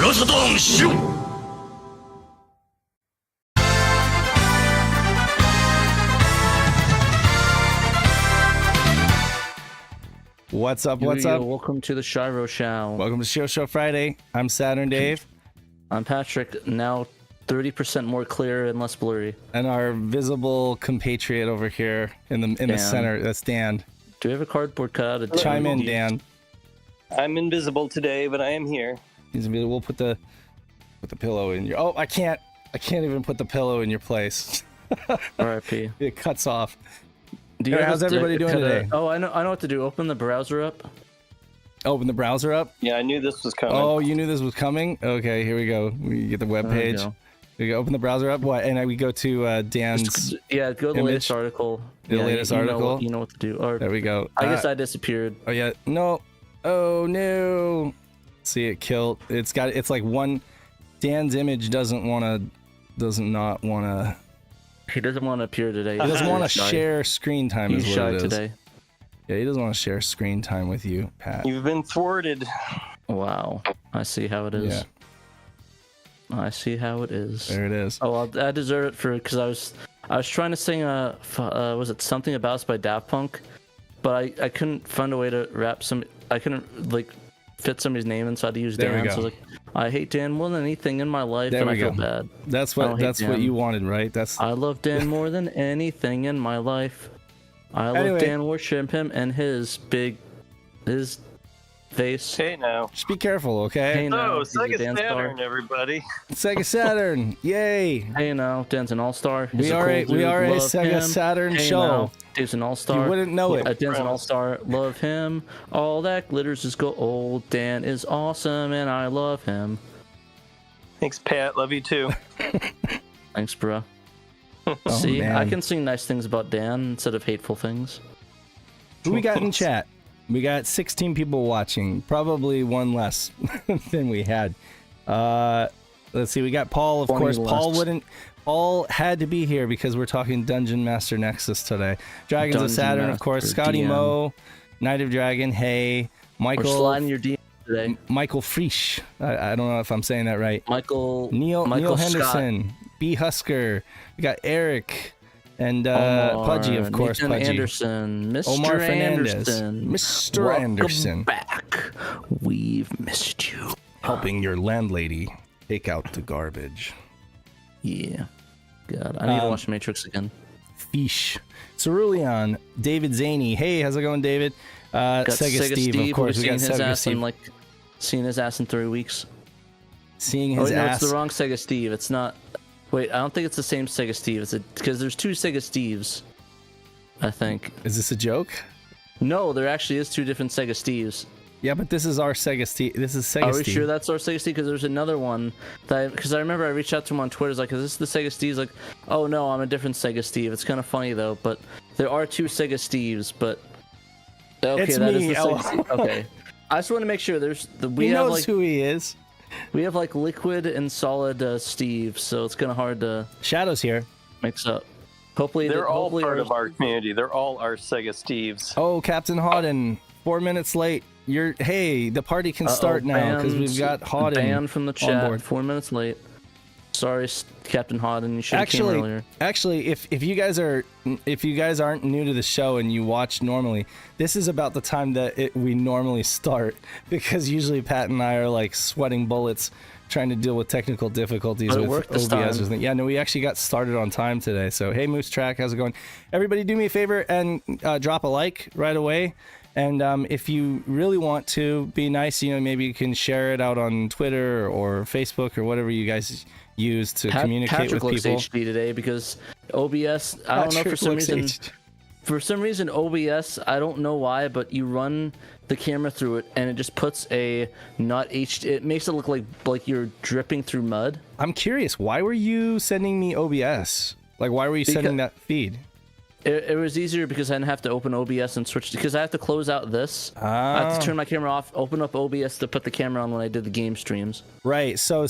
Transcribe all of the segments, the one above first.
ロソトンシュ What's up? What's up? Welcome to the SHIRO Show. Welcome to SHIRO Friday. I'm SaturnDave. I'm Patrick, now 30% more clear and less blurry. And our visible compatriot over here in the center, that's Dan. Do we have a cardboard cutout? Chime in, Dan. I'm invisible today, but I am here. He's invisible. We'll put the pillow in your. Oh, I can't even put the pillow in your place. R.I.P. It cuts off. How's everybody doing today? Oh, I know what to do. Open the browser up. Open the browser up? Yeah, I knew this was coming. Oh, you knew this was coming? Okay, here we go. We get the web page. We go open the browser up. What? And we go to Dan's. Yeah, go to the image. latest article. The latest article. You know what to do. Or, there we go. I guess I disappeared. Oh yeah. No. Oh no. See it killed. It's like one. Dan's image doesn't not want to. He doesn't want to appear today. He doesn't want to share screen time. He's is shy what it is. today. Yeah, he doesn't want to share screen time with you, Pat. You've been thwarted. Wow. I see how it is. Yeah. I see how it is. There it is. Oh, well, I deserve it because I was trying to sing was it Something About Us by Daft Punk, but I couldn't find a way to rap some. I couldn't like fit somebody's name inside to use Dan. There we go. So I was like, I hate Dan more than anything in my life, There and we I feel go. bad. That's what you wanted, right? I love Dan more than anything in my life. I love Dan, worship him and his face. Hey now. Just be careful, okay? Hey now, Oh, Sega Dan Saturn, star. everybody. Sega Saturn, yay! Hey now, Dan's an all-star. We are a Sega Saturn show. Dave's an all-star. You wouldn't know it. Dan's an all-star. Love him. All that glitters is gold. Dan is awesome, and I love him. Thanks, Pat. Love you too. Thanks, bro. Oh, See, man. I can sing nice things about Dan instead of hateful things. Who we got in chat? We got 16 people watching, probably one less than we had. Let's see, we got Paul, of course. Paul had to be here because we're talking Dungeon Master Nexus today. Dragons of Saturn, of course. Scotty Mo, Knight of Dragon, hey. Michael. We're sliding your DM today. Michael Frisch. I don't know if I'm saying that right. Neil Henderson. Scott. B. Husker. We got Eric. And Pudgy, of course. Nathan Pudgy. Anderson, Mr. Omar Fernandez. Anderson. Mr. Welcome Anderson. back. We've missed you. Helping your landlady take out the garbage. Yeah. God, I need to watch Matrix again. Fish. Cerulean. David Zaney. Hey, how's it going, David? Sega Steve, of course. We got Sega Steve. Seeing his ass in 3 weeks. Seeing his ass. No, it's the wrong Sega Steve. It's not. Wait, I don't think it's the same Sega Steve. It's because there's 2 Sega Steves, I think. Is this a joke? No, there actually is 2 different Sega Steves. Yeah, but this is our Sega Steve. This is Sega Steve. Are we sure that's our Sega Steve? Because there's another one because I remember I reached out to him on Twitter. Like, is this the Sega Steve? He's like, oh no, I'm a different Sega Steve. It's kind of funny though, but there are 2 Sega Steves. But okay, it's that me. is the Sega Steve. Okay, I just want to make sure He knows who he is. We have like liquid and solid Steve, so it's kind of hard to Shadow's here. mix up. Hopefully They're all part ours- of our community. They're all our Sega Steves. Oh, Captain Hawden, 4 minutes late. Hey, the party can start now because we've got Hawden banned from the chat. on board. 4 minutes late. Sorry, Captain Hawden. You should have came earlier. Actually, if you guys aren't new to the show and you watch normally, this is about the time that we normally start because usually Pat and I are like sweating bullets trying to deal with technical difficulties with OBS. Yeah, no, we actually got started on time today. So hey, Moose Track, how's it going? Everybody, do me a favor and drop a like right away. And if you really want to be nice, maybe you can share it out on Twitter or Facebook or whatever you guys use to communicate Patrick with people. Looks HD today because OBS. I don't know for some reason OBS. I don't know why, but you run the camera through it and it just puts a not HD. It makes it look like you're dripping through mud. I'm curious. Why were you sending me OBS? Like, why were you sending that feed? It was easier because I didn't have to open OBS and switch because I have to close out this. I have to turn my camera off, open up OBS to put the camera on when I did the game streams. Right. So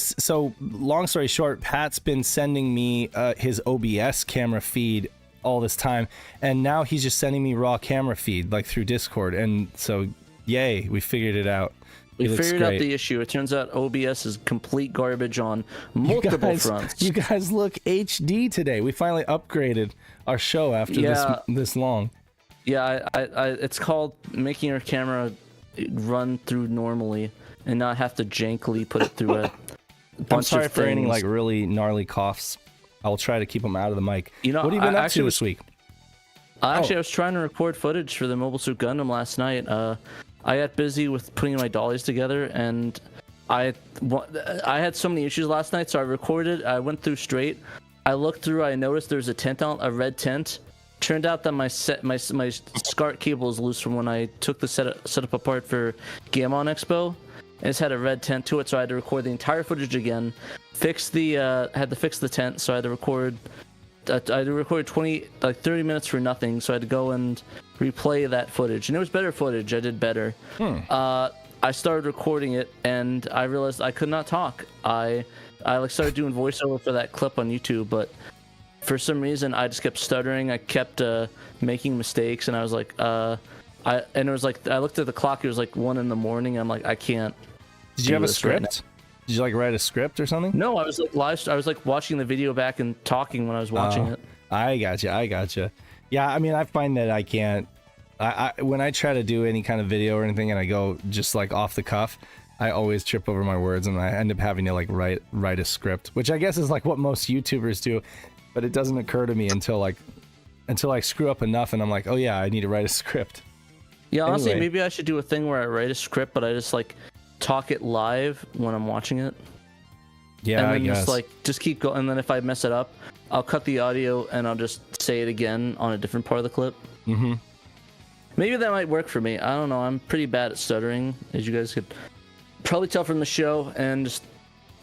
long story short, Pat's been sending me his OBS camera feed all this time, and now he's just sending me raw camera feed like through Discord. And so, yay, we figured it out. We figured out the issue. It turns out OBS is complete garbage on multiple fronts. You guys look HD today. We finally upgraded our show after this long. Yeah, it's called making your camera run through normally and not have to jankily put it through a bunch of things. I'm sorry for any like really gnarly coughs. I will try to keep them out of the mic. What have you been up to this week? I was trying to record footage for the Mobile Suit Gundam last night. I got busy with putting my dollies together, and I had so many issues last night, so I recorded. I went through straight. I looked through. I noticed there's a tent on, a red tent. Turned out that my SCART cable is loose from when I took the setup apart for Gamon Expo. It's had a red tent to it, so I had to record the entire footage again. Had to fix the tent, so I had to record. I had to record 30 minutes for nothing, so I had to go and replay that footage, and it was better footage. I did better. I started recording it, and I realized I could not talk. I started doing voiceover for that clip on YouTube, but for some reason I just kept stuttering. I kept making mistakes, and I was like, I looked at the clock. It was like 1 a.m. I'm like, I can't. Did you have a script? Did you like write a script or something? No, I was like I was like watching the video back and talking when I was watching it. I gotcha. Yeah, I mean, I find that I can't. When I try to do any kind of video or anything, and I go just like off the cuff, I always trip over my words, and I end up having to like write a script, which I guess is like what most YouTubers do, but it doesn't occur to me until I screw up enough, and I'm like, oh yeah, I need to write a script. Yeah, honestly, maybe I should do a thing where I write a script, but I just like talk it live when I'm watching it. Yeah, and then I guess. Just keep going, and then if I mess it up, I'll cut the audio and I'll just say it again on a different part of the clip. Mm-hmm. Maybe that might work for me. I don't know. I'm pretty bad at stuttering, as you guys could probably tell from the show, and just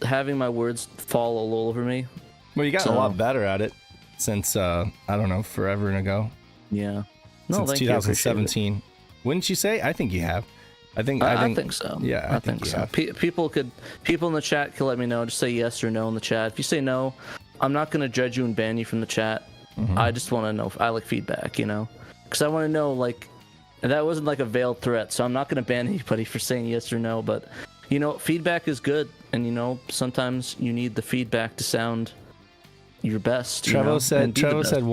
having my words fall all over me. Well, you got a lot better at it since I don't know, forever ago. Yeah. Since 2017. Wouldn't you say? I think you have. I think so. Yeah, I think so. People in the chat can let me know. Just say yes or no in the chat. If you say no, I'm not going to judge you and ban you from the chat. Mm-hmm. I just want to know. I like feedback, because I want to know, like, and that wasn't like a veiled threat, so I'm not going to ban anybody for saying yes or no. But feedback is good, and sometimes you need the feedback to sound your best. Trevo said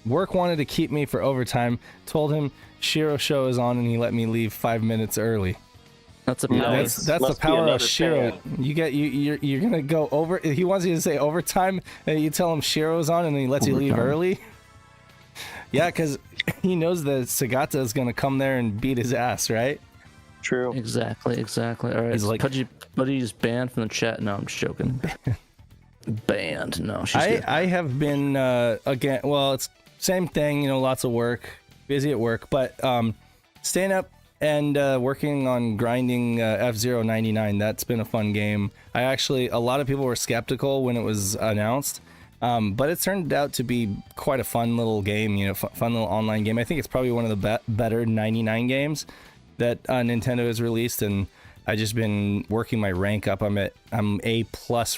wanted to keep me for overtime. Told him SHIRO show is on, and he let me leave 5 minutes early. That's a power. That's the power of SHIRO. You're gonna go over. He wants you to say overtime, and you tell him SHIRO's on, and then he lets you leave early. Yeah, because he knows that Sagata is gonna come there and beat his ass, right? True. Exactly. All right. He's like, Pudgy's banned from the chat. No, I'm just joking. Banned. No, she's good. I have been again. Well, it's same thing. Lots of work, busy at work, but staying up and working on grinding F-Zero 99. That's been a fun game. A lot of people were skeptical when it was announced, but it turned out to be quite a fun little game. Fun little online game. I think it's probably one of the better 99 games that Nintendo has released, and I just been working my rank up. I'm A+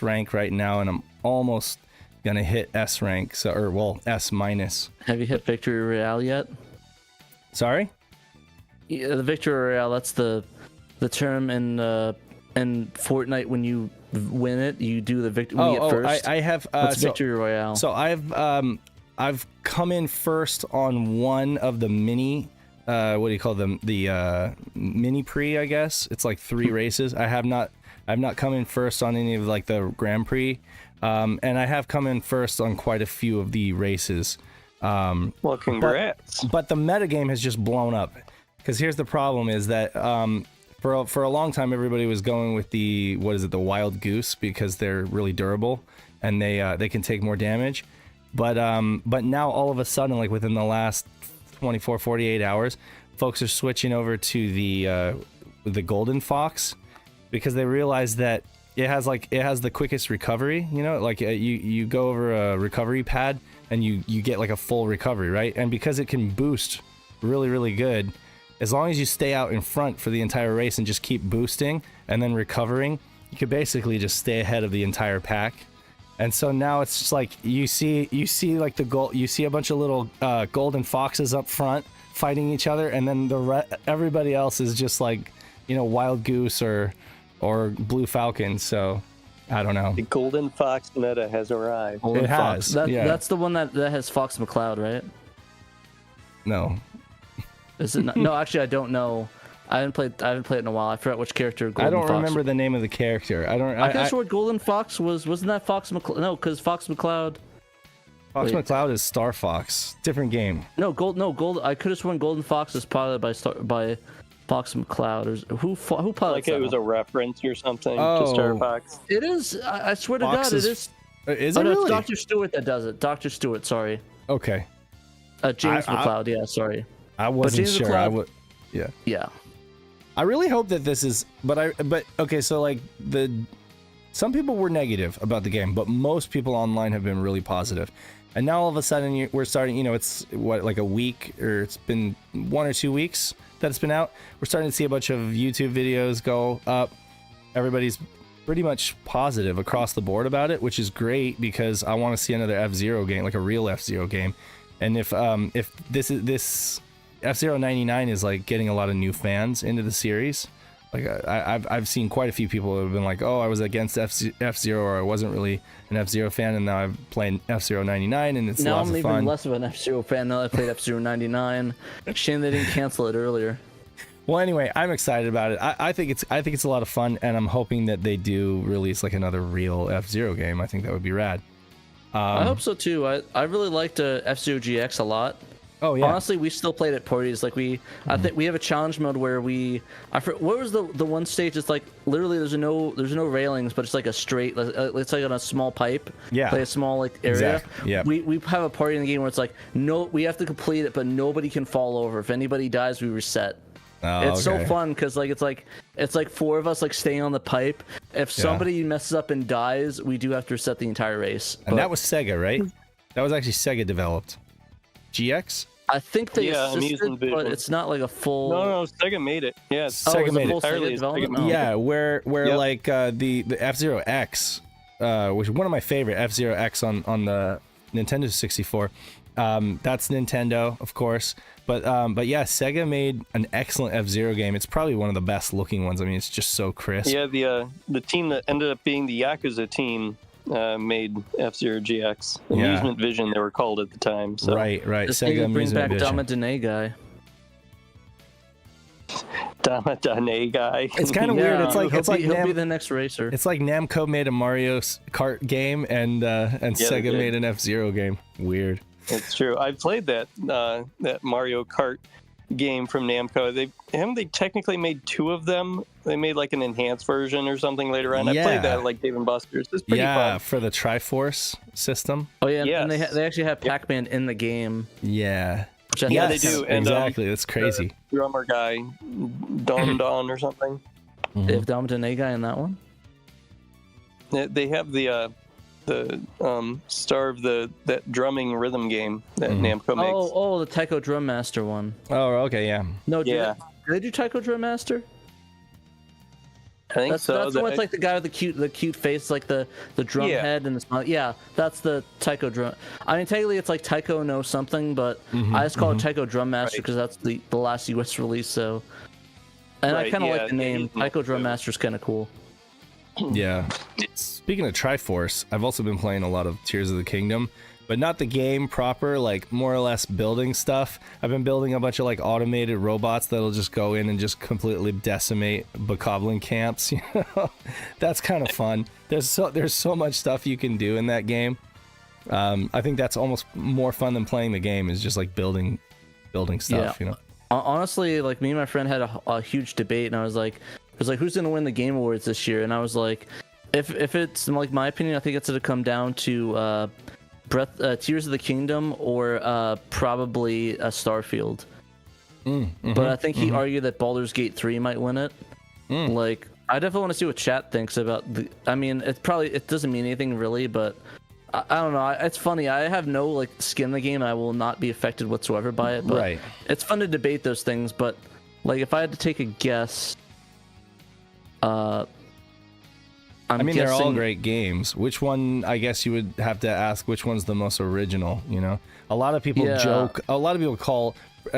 rank right now, and I'm almost gonna hit S rank. S minus. Have you hit Victory Royale yet? Sorry? Yeah, the Victory Royale. That's the term in Fortnite when you win it, you do the victory. First. I have. What's Victory Royale? So I've come in first on one of the mini. What do you call them? The mini Prix, I guess. It's like 3 races. I've not come in first on any of like the Grand Prix, and I have come in first on quite a few of the races. Well, congrats. But the metagame has just blown up, because here's the problem: is that for a long time everybody was going with the Wild Goose, because they're really durable and they can take more damage. But now all of a sudden, like within the last 24-48 hours, folks are switching over to the Golden Fox, because they realize that it has the quickest recovery. You go over a recovery pad and you get like a full recovery, right? And because it can boost really, really good, as long as you stay out in front for the entire race and just keep boosting and then recovering, you could basically just stay ahead of the entire pack. And so now it's just like you see like you see a bunch of little golden foxes up front fighting each other, and then everybody else is just like Wild Goose or Blue Falcon. So I don't know. The Golden Fox meta has arrived. Golden It Fox. has. That's the one that has Fox McCloud, right? No. Is it not? No, actually, I don't know. I haven't played it in a while. I forgot which character Golden I don't Fox remember the name of the character. I could have sworn Golden Fox wasn't that Fox McCloud? No, because Fox McCloud. Fox Wait. McCloud is Star Fox. Different game. Gold. I could have sworn Golden Fox is piloted by Fox McCloud. Or who pilots Like that it was one? a reference or something Oh. to Star Fox. It is. I swear to Fox God, is- it is. Is Oh it no, really? it's Dr. Stewart that does it. Dr. Stewart, sorry. Okay. James I- McCloud, yeah, sorry. I wasn't James sure. McCloud- I would. Yeah. Yeah. I really hope that this is, but okay, so like some people were negative about the game, but most people online have been really positive. And now all of a sudden we're starting, it's like a week, or it's been 1 or 2 weeks that it's been out. We're starting to see a bunch of YouTube videos go up. Everybody's pretty much positive across the board about it, which is great because I want to see another F-Zero game, like a real F-Zero game. And if this F-Zero 99 is like getting a lot of new fans into the series. Like I've seen quite a few people who have been like, oh, I was against F-Zero, or I wasn't really an F-Zero fan, and now I'm playing F-Zero 99 and it's Now lots I'm of even fun. less of an F-Zero fan now that I played F-Zero 99. Shame they didn't cancel it earlier. Well, anyway, I'm excited about it. I think it's a lot of fun, and I'm hoping that they do release like another real F-Zero game. I think that would be rad. I hope so too. I really liked F-Zero GX a lot. Oh yeah. Honestly, we still played at parties. Like I think we have a challenge mode where what was the one stage? It's like literally there's no railings, but it's like a straight. It's like on a small pipe. Yeah. Play a small like area. Exactly. Yeah. We have a party in the game where it's like we have to complete it, but nobody can fall over. If anybody dies, we reset. Oh, It's so okay. fun because it's like 4 of us like staying on the pipe. If somebody messes up and dies, we do have to reset the entire race. And that was Sega, right? That was actually Sega developed. GX? I think they I'm using assisted, but Vision. it's not like a full. No, Sega made it. Yeah, Sega it's made a full it. Sega Entirely development. Sega made Oh. Yeah, where Yep. like the F-Zero X, which is one of my favorite, F-Zero X on the Nintendo 64. That's Nintendo, of course. But yeah, Sega made an excellent F-Zero game. It's probably one of the best looking ones. I mean, it's just so crisp. Yeah, the team that ended up being the Yakuza team made F-Zero GX. Yeah. Amusement Vision, they were called at the time. So. Right. Just need Sega to bring Amusement back Vision. Damadene guy. Damadane guy. It's kind of weird. It's like he'll be the next racer. It's like Namco made a Mario Kart game and Sega did. made an F-Zero game. Weird. It's true. I played that Mario Kart game from Namco. They technically made 2 of them. They made like an enhanced version or something later on. Yeah. I played that at, like Dave and Buster's. It's pretty Yeah, fun. for the Triforce system. Oh yeah, and Yes. they actually have Pac-Man in the game. Yeah. Which I Yeah, think they is do. kinda- And, exactly. That's crazy. The drummer guy, Don or something. They have Damadene guy in that one. They have the star of that drumming rhythm game that Namco makes. Oh, the Taiko Drum Master one. Oh, okay, yeah. No, Yeah. did they do Taiko Drum Master? I think That's so. the one with like the guy with the cute face, like the drum Yeah. head and the smile. Yeah, that's the Taiko Drum. I mean, technically it's like Taiko no something, but I just call it Taiko Drum Master Right. because that's the last US release. So, and I Right, kind of yeah, like the name he's Taiko not Drum good. Master is kind of cool. Yeah. Speaking of Triforce, I've also been playing a lot of Tears of the Kingdom, but not the game proper, like more or less building stuff. I've been building a bunch of like automated robots that'll just go in and just completely decimate Bokoblin camps. You know, that's kind of fun. There's so much stuff you can do in that game. I think that's almost more fun than playing the game, is just like building stuff. Yeah. You know. Honestly, like me and my friend had a huge debate, and I was like, who's gonna win the Game Awards this year? And I was like, if it's like my opinion, I think it's gonna come down to Tears of the Kingdom or probably Starfield. But I think he argued that Baldur's Gate 3 might win it. Like, I definitely want to see what chat thinks about the. I mean, it doesn't mean anything really, but I don't know. It's funny. I have no like skin in the game. I will not be affected whatsoever by it. But Right. it's fun to debate those things. But like, if I had to take a guess, I mean, they're all guessing- great games. Which one? I guess you would have to ask which one's the most original. You know, a lot of people Yeah. joke. A lot of people call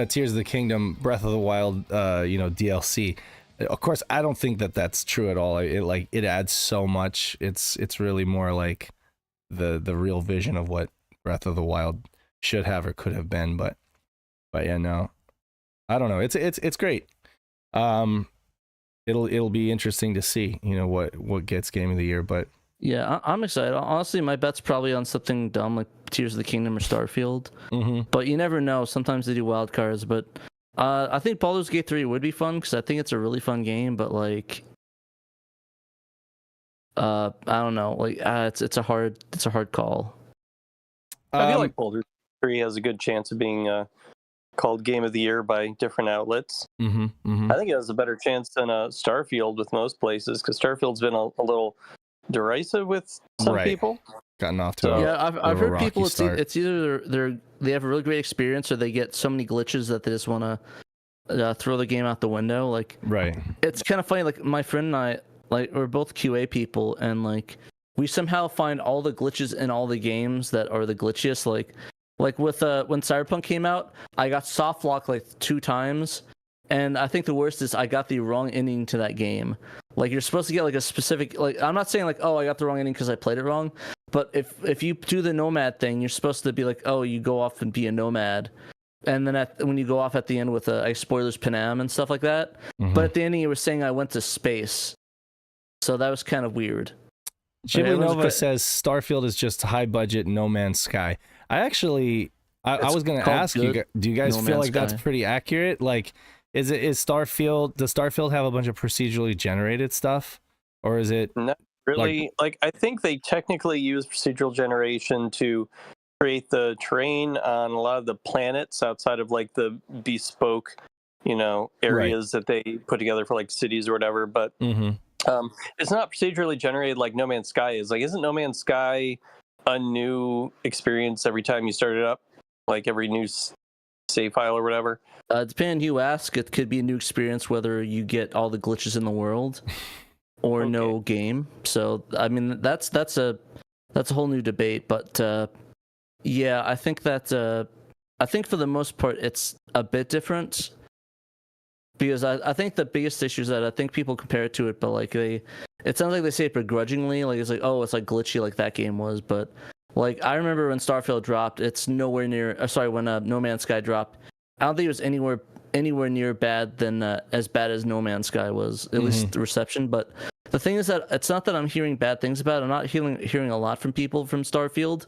Tears of the Kingdom Breath of the Wild, DLC. Of course, I don't think that that's true at all. It adds so much. It's really more like the real vision of what Breath of the Wild should have or could have been. But yeah, no, I don't know. It's great. It'll be interesting to see, what gets Game of the Year. But yeah, I'm excited. Honestly, my bet's probably on something dumb like Tears of the Kingdom or Starfield. mm-hmm. But you never know. Sometimes they do wild cards. But I think Baldur's Gate 3 would be fun because I think it's a really fun game. But like, I don't know. Like, it's a hard call. I feel like Baldur's Gate 3 has a good chance of being called Game of the Year by different outlets. Mm-hmm, mm-hmm. I think it has a better chance than Starfield with most places, because Starfield's been a little derisive with some people. Gotten off to I've heard people. Start. It's either they have a really great experience or they get so many glitches that they just want to throw the game out the window. Like, right. It's kind of funny. Like, my friend and I, like, we're both QA people, and like we somehow find all the glitches in all the games that are the glitchiest. Like with when Cyberpunk came out, I got soft locked like 2 times, and I think the worst is I got the wrong ending to that game. Like, you're supposed to get like a specific, like, I'm not saying like, oh, I got the wrong ending because I played it wrong, but if you do the nomad thing, you're supposed to be like, oh, you go off and be a nomad, and then when you go off at the end with spoilers Panam and stuff like that. Mm-hmm. But at the ending, you were saying I went to space, so that was kind of weird. Ghibli Nova says Starfield is just high budget No Man's Sky. I was going to ask you, do you guys feel like that's pretty accurate? Like, does Starfield have a bunch of procedurally generated stuff, or is it not really? Like, I think they technically use procedural generation to create the terrain on a lot of the planets outside of like the bespoke, areas that they put together for like cities or whatever. But it's not procedurally generated like No Man's Sky is. Like, isn't No Man's Sky a new experience every time you start it up? Like every new save file or whatever? Depending who you ask, it could be a new experience whether you get all the glitches in the world or no game. So I mean, that's a whole new debate. But yeah, I think that I think for the most part it's a bit different, because I think the biggest issue is that I think people compare it to it, but like it sounds like they say it begrudgingly, like it's like, oh, it's like glitchy like that game was. But like, I remember when Starfield dropped, it's nowhere near. When No Man's Sky dropped, I don't think it was anywhere near bad than as bad as No Man's Sky was, at least the reception. But the thing is that it's not that I'm hearing bad things about it. I'm not hearing a lot from people from Starfield.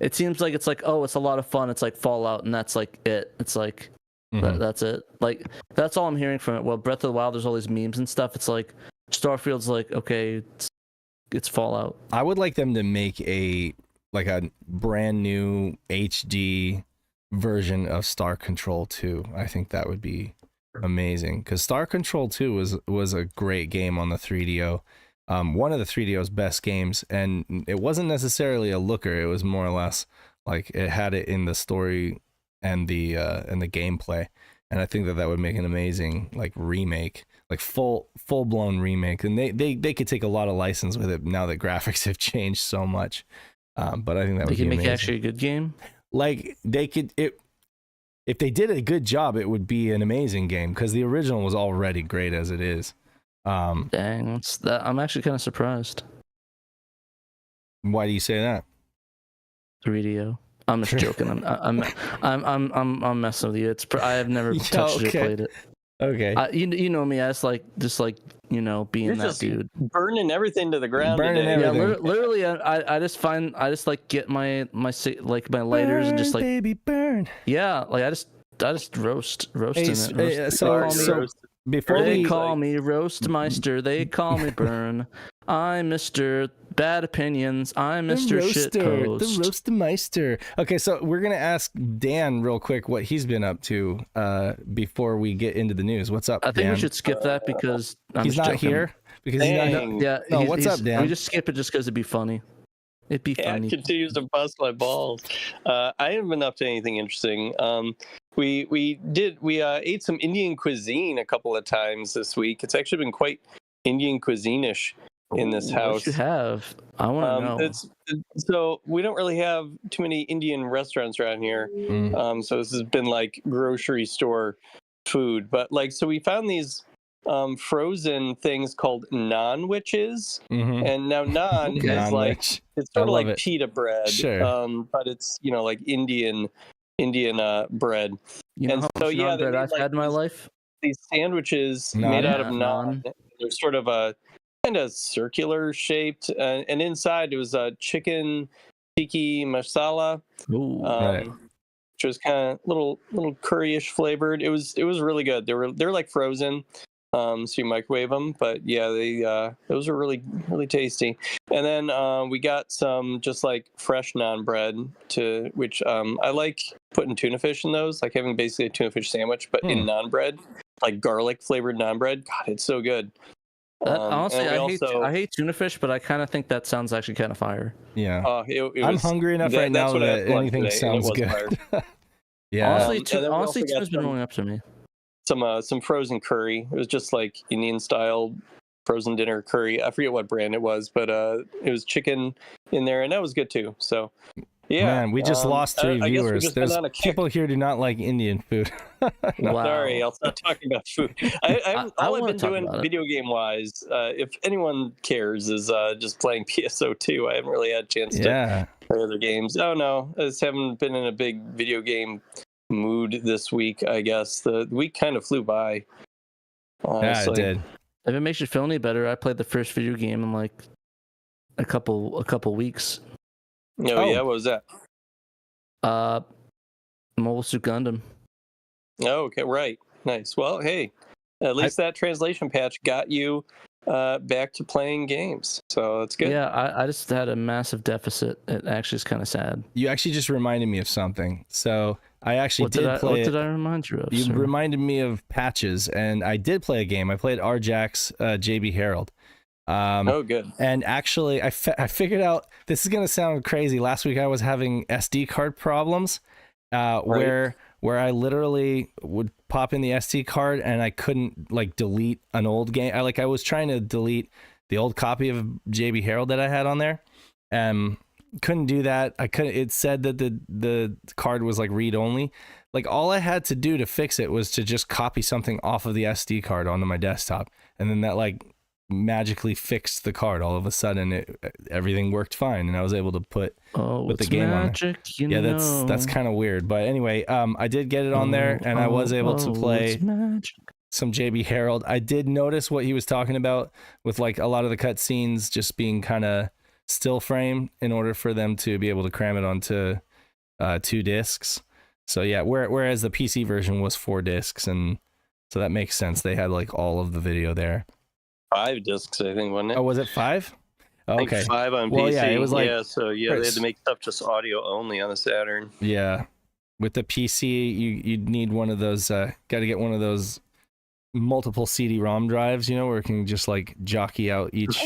It seems like it's like, oh, it's a lot of fun. It's like Fallout, and that's like it. It's like that's it. Like, that's all I'm hearing from it. Well, Breath of the Wild, there's all these memes and stuff. It's like Starfield's like, okay, it's Fallout. I would like them to make a brand new HD version of Star Control 2. I think that would be amazing, because Star Control 2 was a great game on the 3DO. One of the 3DO's best games, and it wasn't necessarily a looker. It was more or less like it had it in the story and the gameplay, and I think that would make an amazing like remake, like full blown remake. And they could take a lot of license with it now that graphics have changed so much. But I think that would be amazing. They could make actually a good game. Like, if they did a good job, it would be an amazing game, because the original was already great as it is. Dang, I'm actually kind of surprised. Why do you say that? 3DO. I'm just joking. I'm messing with you. I have never touched it or played it. Okay. You know me. I just like being You're that just dude, burning everything to the ground. Yeah, literally. I just like get my lighters and just like, baby, burn. Yeah, like I just roast it. So before they call me Roastmeister, they call me Burn. I'm Mr. Bad Opinions. I'm Mr. Shitpost. The Roastmeister. Okay, so we're gonna ask Dan real quick what he's been up to before we get into the news. What's up, Dan? I think we should skip that because he's not here. Because he's not here. Yeah. No, what's up, Dan? We just skip it just because it'd be funny. It'd be funny. It continues to bust my balls. I haven't been up to anything interesting. We ate some Indian cuisine a couple of times this week. It's actually been quite Indian cuisine-ish in this house. What you have? I want to know. So we don't really have too many Indian restaurants around here. So this has been like grocery store food. But like, so we found these frozen things called non-witches. Mm-hmm. And now naan Okay. is like, Non-witch. it's I sort of love like it. pita bread, Sure. but it's, you know, like Indian bread. You know And how so much yeah, naan they bread made I've like had in my life? these sandwiches made Naan? out of Yeah, naan. naan. They're sort of a kind of circular shaped, and inside it was a chicken tiki masala, Ooh. Right. which was kind of little curryish flavored. It was really good. They're like frozen, so you microwave them. But yeah, those are really tasty. And then we got some just like fresh naan bread, to which I like putting tuna fish in those, like having basically a tuna fish sandwich, but in naan bread, like garlic flavored naan bread. God, it's so good. Honestly, And we I hate tuna fish, but I kind of think that sounds actually kind of fire. Yeah. it I'm was, hungry enough right that's now what I had that for lunch anything today, and it sounds was fire. good. Yeah. Honestly, And then we also got tuna's been rolling up to me. some frozen curry. It was just like Indian style frozen dinner curry. I forget what brand it was, but it was chicken in there, and that was good too. So yeah, Man, we just lost 3 I guess we've viewers. just been There's on a kick. people here do not like Indian food. Wow. Sorry, I'll stop talking about food. All I've wanna been talk doing about it. video game wise, if anyone cares, is just playing PSO2. I haven't really had a chance Yeah. to play other games. Oh no, I just haven't been in a big video game mood this week. I guess the week kind of flew by. Yeah, Honestly. it did. If it makes you feel any better, I played the first video game in like a couple weeks. Oh yeah, what was that? Mobile Suit Gundam. Oh, okay, right. Nice. Well, hey, at least that translation patch got you back to playing games, so that's good. Yeah, I just had a massive deficit. It actually is kind of sad. You actually just reminded me of something. So I actually did play What it. did I remind you of? You sir? reminded me of patches, and I did play a game. I played Rjack's JB Herald. Oh, good. And actually, I figured out, this is going to sound crazy. Last week I was having SD card problems where I literally would pop in the SD card and I couldn't like delete an old game. I was trying to delete the old copy of JB Herald that I had on there. Couldn't do that. It said that the card was like read only. Like all I had to do to fix it was to just copy something off of the SD card onto my desktop, and then that like magically fixed the card. All of a sudden everything worked fine, and I was able to put the game magic, on there. Yeah, that's kind of weird, but anyway, I did get it on there, and I was able to play some JB Herald. I did notice what he was talking about with like a lot of the cutscenes just being kind of still frame in order for them to be able to cram it onto 2 discs. So yeah, whereas the PC version was 4 discs, and so that makes sense. They had like all of the video there. 5 discs, I think, wasn't it? Oh, was it 5? Okay. I think 5 on well, PC. Yeah, it was like, so yeah, they had to make stuff just audio only on the Saturn. Yeah, with the PC, you'd need one of those. Got to get one of those multiple CD-ROM drives, where it can just like jockey out each.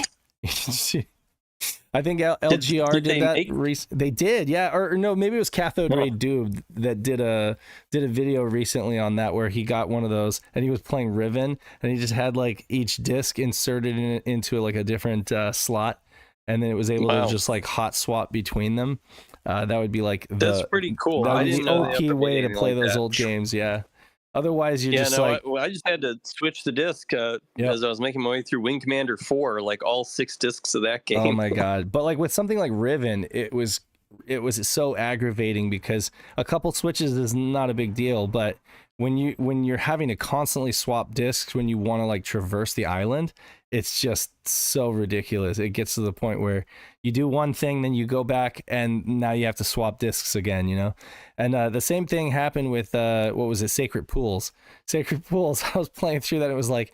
I think LGR did that. They did, yeah, or no, maybe it was Cathode Ray Doob that did a video recently on that, where he got one of those and he was playing Riven, and he just had like each disc inserted into like a different slot, and then it was able to just like hot swap between them. That would be like that's pretty cool. That would be the OP way to play those old games, yeah. Otherwise, you're just like... I just had to switch the disc as I was making my way through Wing Commander 4, like all 6 discs of that game. Oh my god! But like with something like Riven, it was so aggravating because a couple switches is not a big deal, but when you're having to constantly swap discs when you want to like traverse the island, it's just so ridiculous. It gets to the point where you do one thing, then you go back, and now you have to swap discs again, And the same thing happened with what was it, Sacred Pools. Sacred Pools. I was playing through that. It was like,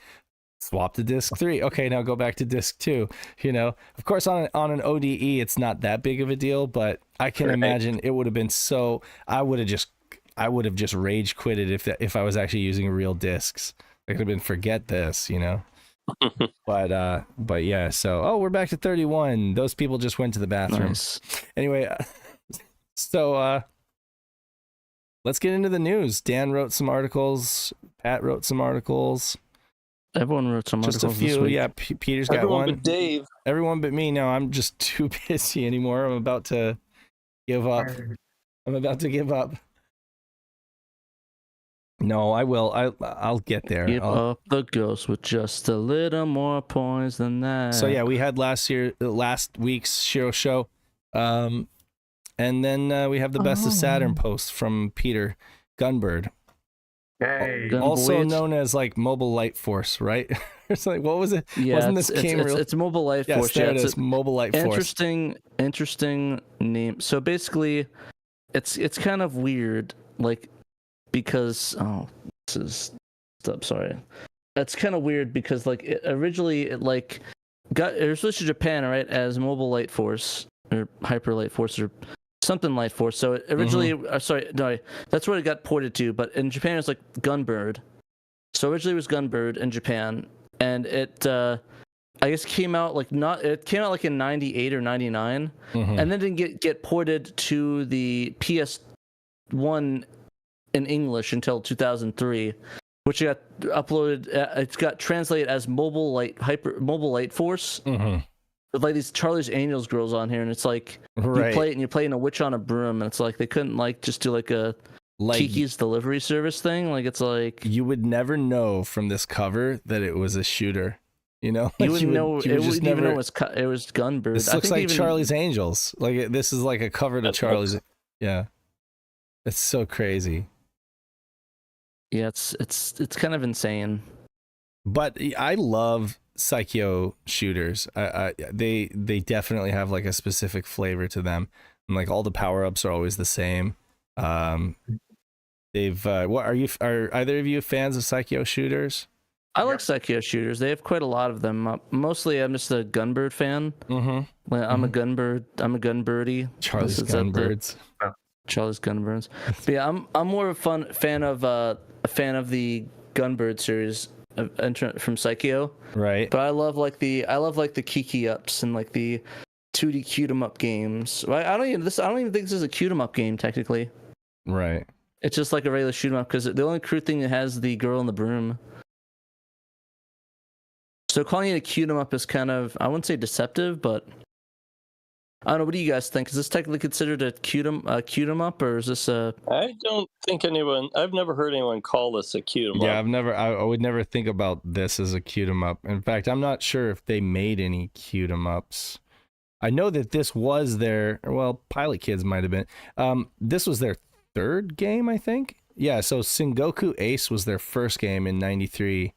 swap to disc 3. Okay, now go back to disc 2. Of course, on an ODE, it's not that big of a deal, but I can imagine it would have been so. I would have just rage quitted if I was actually using real discs. I could have been, forget this, But yeah, so we're back to 31. Those people just went to the bathroom. Nice. Anyway, so let's get into the news. Dan wrote some articles. Pat wrote some articles. Everyone wrote some just articles a few. this week. Yeah, Peter's got one. But Dave. Everyone but me. No, I'm just too busy anymore. I'm about to give up. No, I will. I'll get there. Keep up the ghost with just a little more points than that. So yeah, we had last week's Shiro show, and then we have the best of Saturn post from Peter Gunbird, also known as like Mobile Light Force, right? It's like, what was it? Yeah, wasn't this game real? It's Mobile Light Force. There it is, Mobile Light Force. Interesting name. So basically, it's kind of weird, like, because this is sorry. That's kind of weird because like originally it was switched to Japan, right, as Mobile Light Force or Hyper Light Force or something Light Force. So it originally, that's what it got ported to. But in Japan, it's like Gunbird. So originally it was Gunbird in Japan, and it I guess came out like in '98 or '99, and then didn't get ported to the PS1 in English until 2003, which got uploaded. It's got translated as Mobile Light Force. With like these Charlie's Angels girls on here, and it's like you play it and you're playing a witch on a broom, and it's like they couldn't like just do like a Kiki's delivery service thing. Like it's like you would never know from this cover that it was a shooter. You know, you wouldn't know. It wouldn't even know it was Gunbird. This looks like Charlie's Angels. Like this is like a cover to Charlie's. Yeah, it's so crazy. Yeah, it's kind of insane. But I love Psycho shooters. They definitely have like a specific flavor to them, and like all the power ups are always the same. Are either of you fans of Psycho shooters? I like Psycho shooters. They have quite a lot of them. Mostly, I'm just a Gunbird fan. I'm a Gunbird. I'm a Gunbirdie. Charlie's Gunbirds. Charlie's Gunbirds. But yeah, I'm more of a fan of the Gunbird series from Psycho. Right. But I love like the Kiki ups and like the 2D cute 'em up games. I don't even think this is a cute 'em up game technically. Right. It's just like a regular shoot 'em up because the only crude thing that has the girl in the broom. So calling it a cute 'em up is kind of, I wouldn't say deceptive, but I don't know. What do you guys think? Is this technically considered a cute 'em up, or is this a? I don't think I've never heard anyone call this a cute 'em up. Yeah, I would never think about this as a cute 'em up. In fact, I'm not sure if they made any cute 'em ups. I know that this was Pilot Kids might have been. This was their third game, I think. Yeah, so Sengoku Ace was their first game in '93.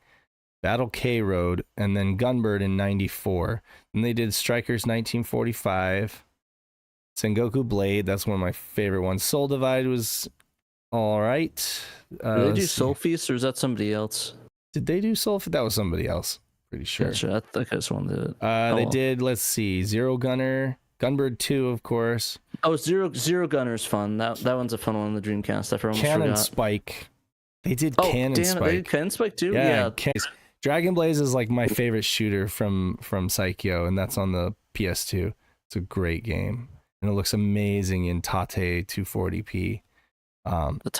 Battle K Road, and then Gunbird in '94. And they did Strikers 1945. Sengoku Blade, that's one of my favorite ones. Soul Divide was all right. Did they do Soul Feast, or is that somebody else? Did they do Soul Feast? That was somebody else. Pretty sure. Yeah, sure. I think I just wanted it. They did, let's see, Zero Gunner, Gunbird 2, of course. Oh, Zero Gunner's fun. That one's a fun one on the Dreamcast. I almost Cannon forgot. Spike. They did Cannon Spike. They did Cannon Spike too? Yeah. Dragon Blaze is like my favorite shooter from Psycho, and that's on the PS2. It's a great game, and it looks amazing in Tate 240p. The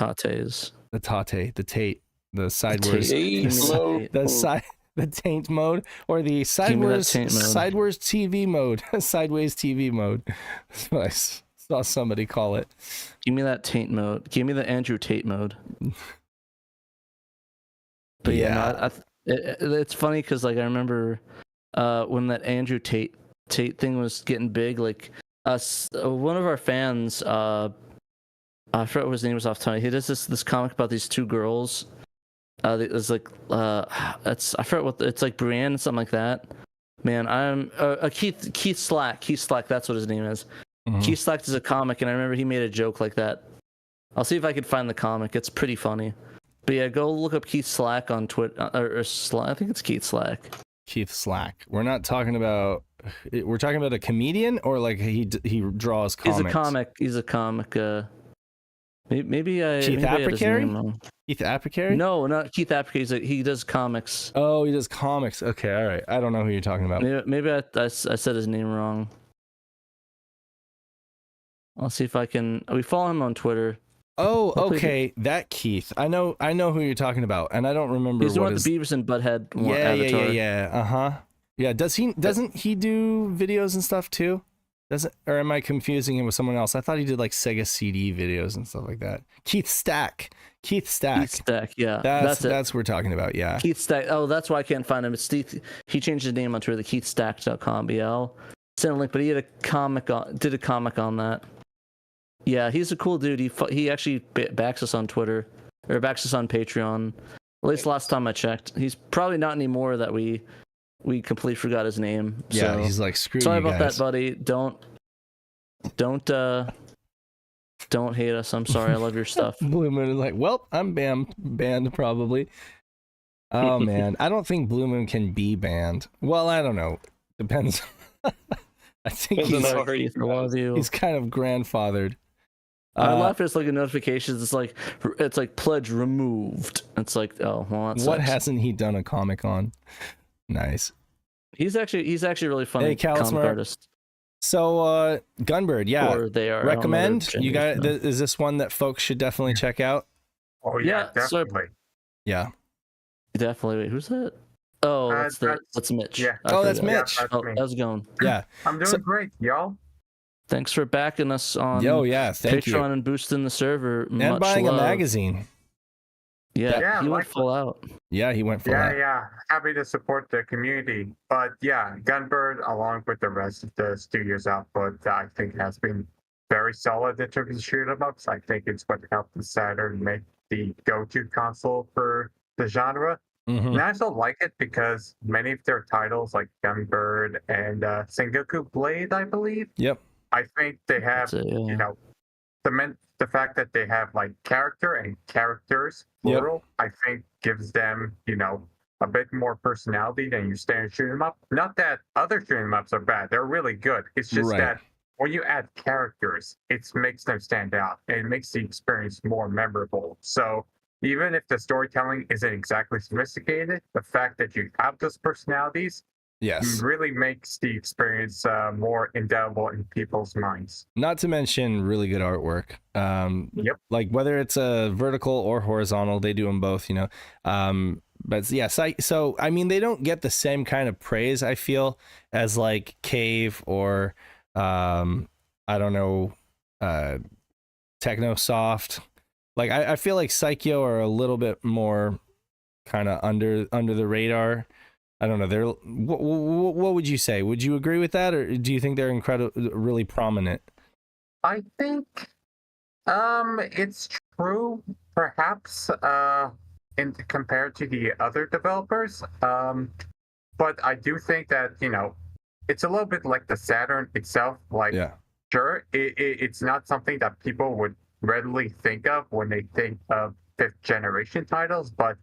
Tate, the sideways, the taint mode, or the sideways TV mode, sideways TV mode. That's what I saw somebody call it. Give me that taint mode. Give me the Andrew Tate mode. But yeah, it's funny because like I remember when that Andrew Tate thing was getting big. Like one of our fans, I forgot what his name was off the top. He does this comic about these two girls. It's like I forgot what it's like, Brienne, something like that. Man, I'm Keith Slack. Keith Slack, that's what his name is. Keith Slack is a comic, and I remember he made a joke like that. I'll see if I can find the comic. It's pretty funny. But yeah, go look up Keith Slack on Twitter, I think it's Keith Slack. Keith Slack. We're talking about a comedian, or like he draws comics. He's a comic. Maybe Keith Apicary? Keith Apicary? No, not Keith Apicary. He does comics. Oh, he does comics. Okay, all right. I don't know who you're talking about. Maybe I said his name wrong. I'll see if I can. We follow him on Twitter. Oh, okay, that Keith. I know who you're talking about, and I don't remember. He's the one with the Beavis and Butthead avatar. Yeah. Yeah. Doesn't he do videos and stuff too? Doesn't, or am I confusing him with someone else? I thought he did like Sega CD videos and stuff like that. Keith Stack. Keith Stack, yeah. That's what we're talking about, yeah. Keith Stack. Oh, that's why I can't find him. It's Steve. He changed his name on Twitter to KeithStack.com. Yeah, I'll send a link. But he did a comic on that. Yeah, he's a cool dude. He actually backs us on Twitter, or backs us on Patreon. At least last time I checked. He's probably not anymore. That we completely forgot his name. Yeah, so. he's like, screw you guys. Sorry about that, buddy. Don't hate us. I'm sorry. I love your stuff. Blue Moon is like, well, I'm banned probably. Oh man, I don't think Blue Moon can be banned. Well, I don't know. Depends. I think he's kind of grandfathered. I laugh at like notifications. It's like pledge removed. It's like, oh well. That what sucks. hasn't he done a comic on? Nice. He's actually really funny. Hey, comic artist. So Gunbird, yeah. Or they are. Recommend. You got? Is this one that folks should definitely check out? Oh yeah, definitely. Yeah. Definitely. Wait, who's that? Oh, that's Mitch. Yeah. Oh, that's Mitch. Yeah, how's it going? Yeah. I'm doing great, y'all. Thanks for backing us on thank Patreon you. And boosting the server. And buying a magazine. Yeah, he went full out. Yeah, he went full out. Yeah. Happy to support the community. But yeah, Gunbird, along with the rest of the studio's output, I think has been very solid in terms of shoot 'em ups. I think it's what helped the Saturn make the go-to console for the genre. Mm-hmm. And I also like it because many of their titles, like Gunbird and Sengoku Blade, I believe. Yep. I think they have, you know, the fact that they have like character and characters plural, I think gives them, you know, a bit more personality than your standard shoot 'em up. Not that other shoot 'em ups are bad; they're really good. It's just that when you add characters, it makes them stand out and it makes the experience more memorable. So even if the storytelling isn't exactly sophisticated, the fact that you have those personalities really makes the experience more indelible in people's minds. Not to mention really good artwork. Like whether it's a vertical or horizontal, they do them both, you know. But yeah, so I mean, they don't get the same kind of praise, I feel, as like Cave or I don't know, Technosoft. Like I feel like Psycho are a little bit more kind of under the radar. I don't know. They're what would you say? Would you agree with that, or do you think they're really prominent? I think it's true, perhaps, compared to the other developers. But I do think that, you know, it's a little bit like the Saturn itself. Like, sure, it's not something that people would readily think of when they think of fifth generation titles, but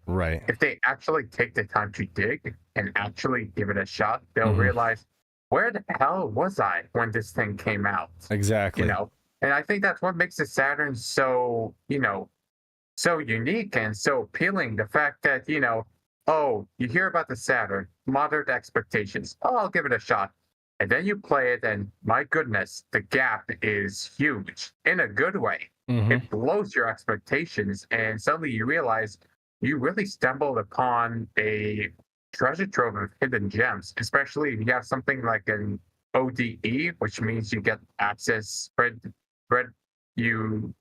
if they actually take the time to dig and actually give it a shot, they'll realize, where the hell was I when this thing came out? Exactly. You know, and I think that's what makes the Saturn so, you know, so unique and so appealing. The fact that, you know, oh, you hear about the Saturn, moderate expectations. Oh, I'll give it a shot. And then you play it, and my goodness, the gap is huge in a good way. It blows your expectations, and suddenly you realize you really stumbled upon a treasure trove of hidden gems, especially if you have something like an ODE, which means you get access, you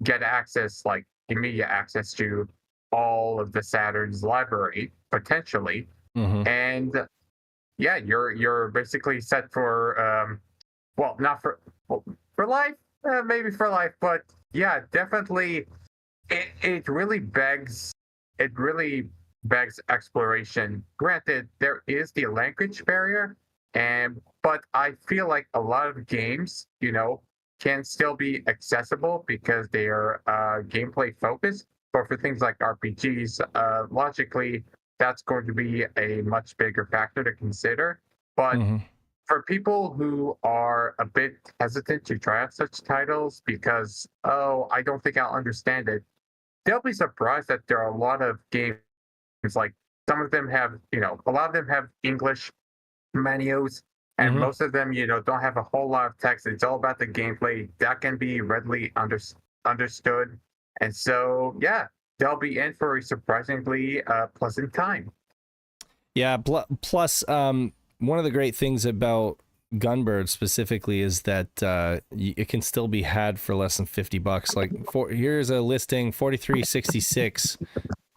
get access, like immediate access to all of the Saturn's library, potentially. And yeah, you're basically set for, well, not for life, maybe for life, but yeah, definitely. It really begs exploration. Granted, there is the language barrier, but I feel like a lot of games, you know, can still be accessible because they are gameplay focused. But for things like RPGs, logically, that's going to be a much bigger factor to consider. But for people who are a bit hesitant to try out such titles because, oh, I don't think I'll understand it, they'll be surprised that there are a lot of games, like some of them have, you know, a lot of them have English menus, and most of them, you know, don't have a whole lot of text. It's all about the gameplay that can be readily understood. And so, yeah, they'll be in for a surprisingly pleasant time. Yeah, plus, one of the great things about Gunbird specifically is that it can still be had for less than $50. Like here's a listing, 43.66.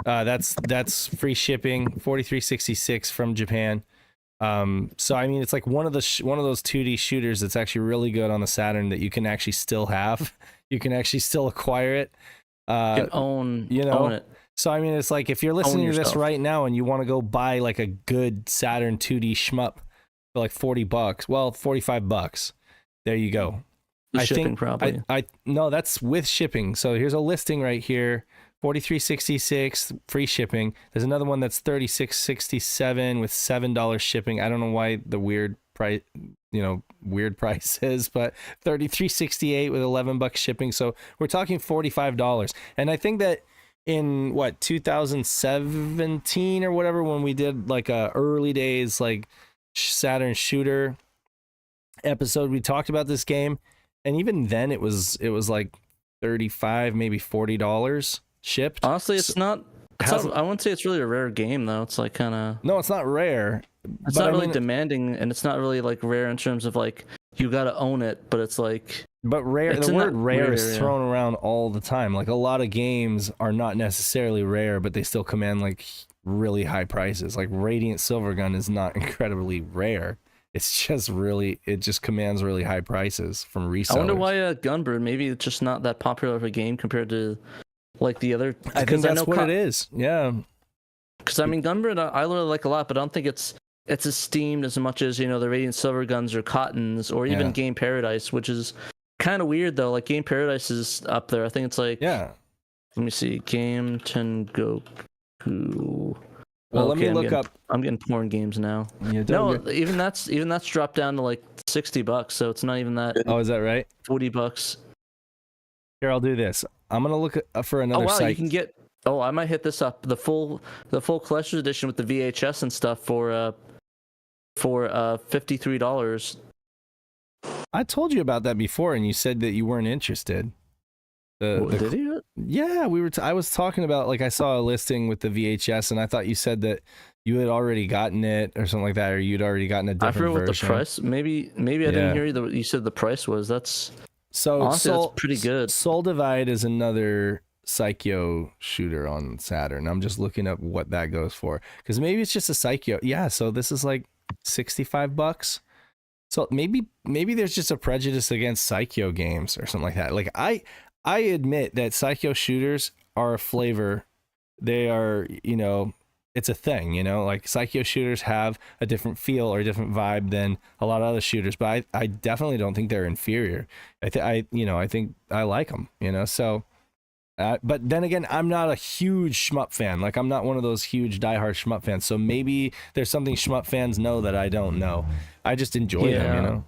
That's free shipping, 43.66 from Japan. So I mean, it's like one of those 2D shooters that's actually really good on the Saturn that you can actually still have. You can actually still acquire it. You can own it. So I mean, it's like if you're listening to this right now and you want to go buy like a good Saturn 2D shmup for like $40, well, $45. There you go. The shipping probably. No, that's with shipping. So here's a listing right here. 43.66 free shipping. There's another one that's 36.67 with $7 shipping. I don't know why the weird price is, but 33.68 with $11 shipping. So we're talking $45. And I think that in 2017 or whatever, when we did like a early days like Saturn shooter episode, we talked about this game, and even then it was like $35, maybe $40 shipped. Honestly, it's not. I wouldn't say it's really a rare game though. It's like kind of. No, it's not rare. It's not really demanding, and it's not really like rare in terms of like you got to own it. But it's like. But rare. The word rare is thrown around all the time. Like a lot of games are not necessarily rare, but they still command like really high prices. Like Radiant Silvergun is not incredibly rare. It's just it just commands really high prices from resellers. I wonder why Gunbird, maybe it's just not that popular of a game compared to like the other. I think that's what it is. Yeah. Because I mean, Gunbird I really like a lot, but I don't think it's esteemed as much as, the Radiant Silverguns or Cottons or even Game Paradise, which is kind of weird though. Like Game Paradise is up there. I think it's like let me see, Game Tengoku. Well, let me look up. I'm getting porn games now. Even that's dropped down to like $60, so it's not even that. Oh, is that right? $40. Here, I'll do this. I'm gonna look for another site. You can get. Oh, I might hit this up. The full collector's edition with the VHS and stuff for $53. I told you about that before, and you said that you weren't interested. Did you? Yeah, I was talking about, like, I saw a listing with the VHS, and I thought you said that you had already gotten it or something like that, or you'd already gotten a different version. I forget what the price. Maybe I didn't hear you. You said the price was. That's honestly, that's pretty good. Soul Divide is another Psycho shooter on Saturn. I'm just looking up what that goes for, because maybe it's just a Psycho. Yeah, so this is like $65. So maybe there's just a prejudice against Psycho games or something like that. Like I admit that Psycho shooters are a flavor. They are, it's a thing, like Psycho shooters have a different feel or a different vibe than a lot of other shooters, but I definitely don't think they're inferior. I think I like them, so, but then again, I'm not a huge shmup fan. Like I'm not one of those huge diehard shmup fans. So maybe there's something shmup fans know that I don't know. I just enjoy them,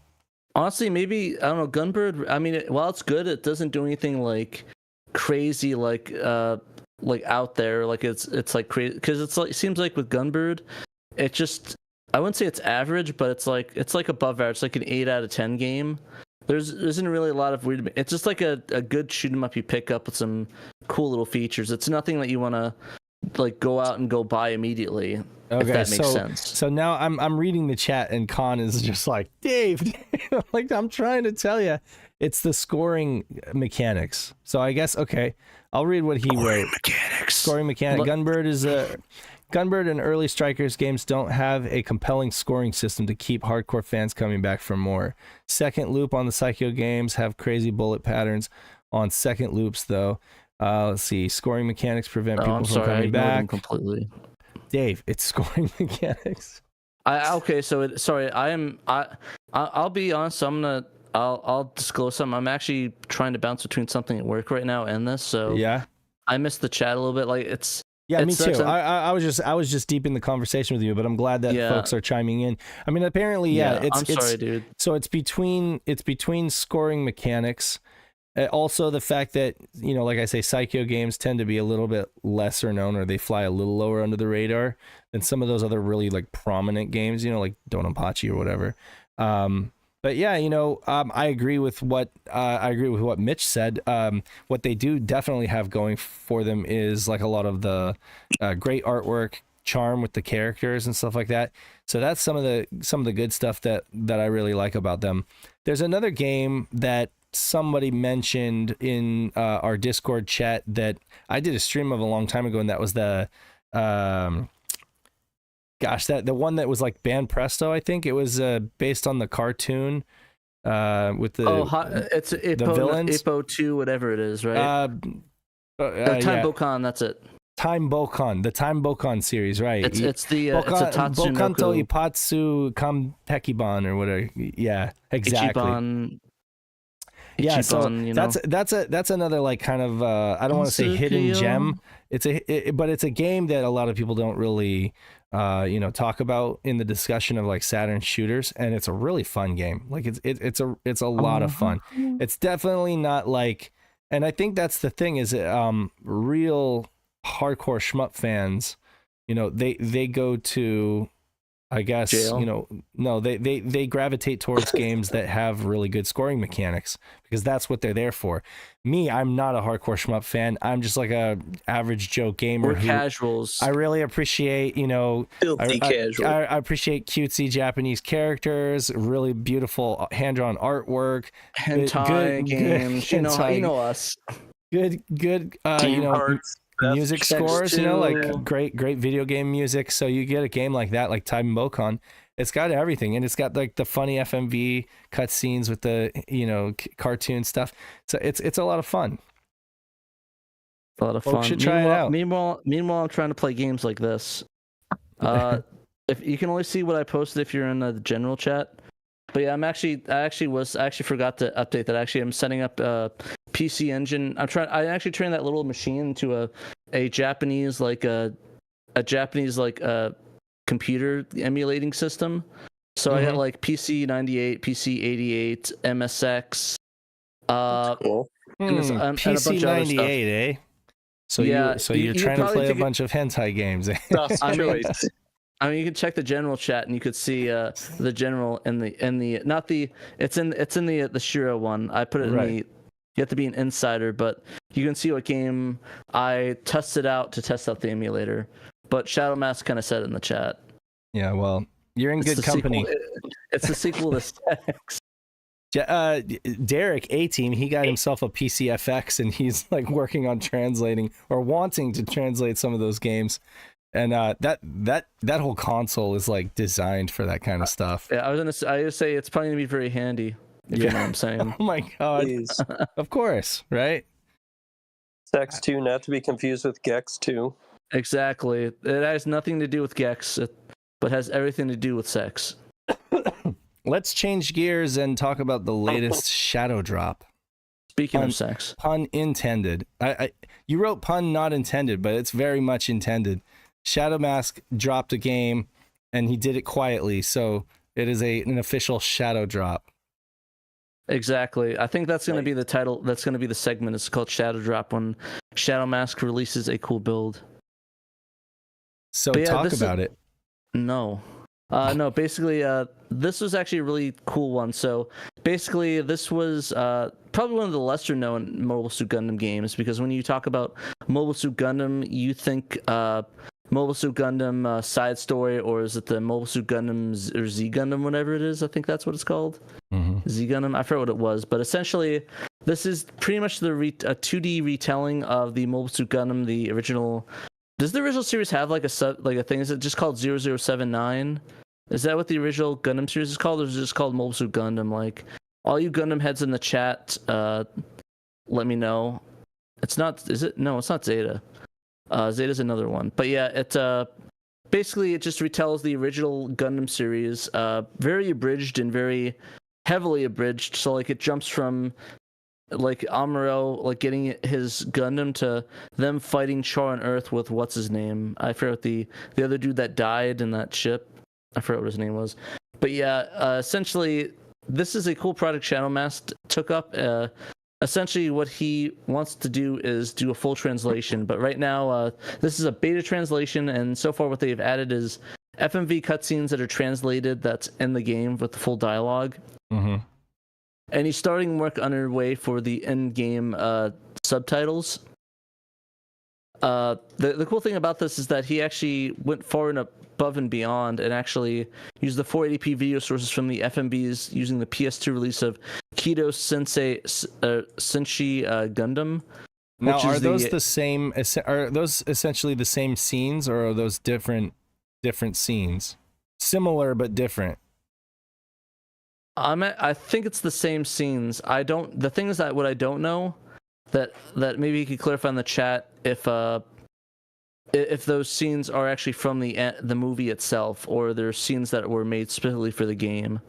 Honestly, maybe, I don't know, Gunbird, I mean, while it's good, it doesn't do anything like crazy, like out there, like it's like crazy, because it's like, it seems like with Gunbird, it just, I wouldn't say it's average, but it's like above average. It's like an 8 out of 10 game. There isn't really a lot of weird, it's just like a good shoot 'em up you pick up with some cool little features. It's nothing that you want to like go out and go buy immediately. Okay, if that makes sense. So now I'm reading the chat, and Khan is just like, Dave, like I'm trying to tell you, it's the scoring mechanics. So I guess, okay, I'll read what he wrote. Scoring mechanic. Gunbird and early Strikers games don't have a compelling scoring system to keep hardcore fans coming back for more. Second loop on the Psycho games have crazy bullet patterns on second loops, though. Let's see. Scoring mechanics prevent people from coming back. Completely. Dave, it's scoring mechanics. I'll be honest. So I'll disclose something. I'm actually trying to bounce between something at work right now and this. So yeah, I missed the chat a little bit. Like it's. Yeah, me too. I was just deep in the conversation with you, but I'm glad that folks are chiming in. I mean, apparently, I'm sorry, dude. So it's between scoring mechanics. Also, the fact that, like I say, Psycho games tend to be a little bit lesser known, or they fly a little lower under the radar than some of those other really like prominent games, like Donpachi or whatever. But yeah, I agree with what Mitch said. What they do definitely have going for them is like a lot of the great artwork, charm with the characters and stuff like that. So that's some of the good stuff that I really like about them. There's another game that somebody mentioned in our Discord chat that I did a stream of a long time ago, and that was the the one that was like Band Presto. I think it was based on the cartoon with the it's Ippo, the villains. Ippo 2, whatever it is, right? Time Bokan, that's it. Time Bokan, the Time Bokan series, right? It's a TraynoCo. Bokanto Ipatsu Kampekiban or whatever. Yeah, exactly. Ichiban, yeah, so that's another like kind of I don't want to say hidden gem. But it's a game that a lot of people don't really talk about in the discussion of like Saturn shooters, and it's a really fun game. Like it's a lot of fun. It's definitely not like, and I think that's the thing is real hardcore shmup fans, they go to, I guess, jail? No, they gravitate towards games that have really good scoring mechanics because that's what they're there for. Me, I'm not a hardcore shmup fan. I'm just like a average Joe gamer. We're casuals. I really appreciate, casual. I appreciate cutesy Japanese characters, really beautiful hand-drawn artwork, hentai games. Hentai. You know us. Good. Music scores, like great video game music. So you get a game like that, like Time Bokan, it's got everything, and it's got like the funny FMV cutscenes with the cartoon stuff. So it's a lot of fun. A lot of fun. Folks should try it out. Meanwhile, I'm trying to play games like this. If you can only see what I posted if you're in the general chat. But yeah, I actually forgot to update that. Actually, I'm setting up a PC Engine. I actually trained that little machine into a Japanese computer emulating system. So I got like PC 98, PC 88, MSX. Cool. PC 98, eh? So yeah, you're trying to play a bunch of hentai games. I mean, you can check the general chat, and you could see the general in the it's in the SHIRO one. I put it in the. You have to be an insider, but you can see what game I tested out to test out the emulator. But Shadow Mask kind of said it in the chat. Yeah, well, you're in good company. It's the sequel to Sex. Derek A-Team, he got himself a PCFX, and he's like working on translating or wanting to translate some of those games. And that whole console is like designed for that kind of stuff. Yeah, I was gonna say it's probably gonna be very handy. If you know what I'm saying. Oh my god! Of course, right? Sex 2, not to be confused with Gex 2. Exactly. It has nothing to do with Gex, but has everything to do with sex. Let's change gears and talk about the latest Shadow Drop. Speaking of sex, pun intended. You wrote pun not intended, but it's very much intended. Shadow Mask dropped a game, and he did it quietly, so it is an official Shadow Drop. Exactly. I think that's going to be the title. That's going to be the segment. It's called Shadow Drop when Shadow Mask releases a cool build. So talk about it. No. No, basically, this was actually a really cool one. So basically, this was probably one of the lesser known Mobile Suit Gundam games, because when you talk about Mobile Suit Gundam, you think Mobile Suit Gundam Side Story, or is it the Mobile Suit Gundam or Z Gundam, whatever it is? I think that's what it's called. Mm-hmm. Z Gundam. I forget what it was, but essentially, this is pretty much a 2D retelling of the Mobile Suit Gundam, the original. Does the original series have like a thing? Is it just called 0079? Is that what the original Gundam series is called, or is it just called Mobile Suit Gundam? Like, all you Gundam heads in the chat, let me know. It's not. Is it? No, it's not Zeta. Zeta's another one. But yeah, it basically it just retells the original Gundam series, very abridged and very heavily abridged. So like it jumps from like Amuro like getting his Gundam to them fighting Char on Earth with what's his name? I forgot the other dude that died in that ship. I forgot what his name was. But yeah, essentially this is a cool project Shadow Mask took up. Essentially what he wants to do is do a full translation, but right now this is a beta translation, and so far what they've added is FMV cutscenes that are translated that's in the game with the full dialogue. Mm-hmm. And he's starting work underway for the in-game subtitles. the cool thing about this is that he actually went far and above and beyond and actually used the 480p video sources from the FMVs using the PS2 release of Kido Sensei Senshi Gundam. Now, are those the same? Are those essentially the same scenes, or are those different scenes? Similar but different. I think it's the same scenes. The thing is that what I don't know, that maybe you could clarify in the chat if those scenes are actually from the movie itself, or they're scenes that were made specifically for the game.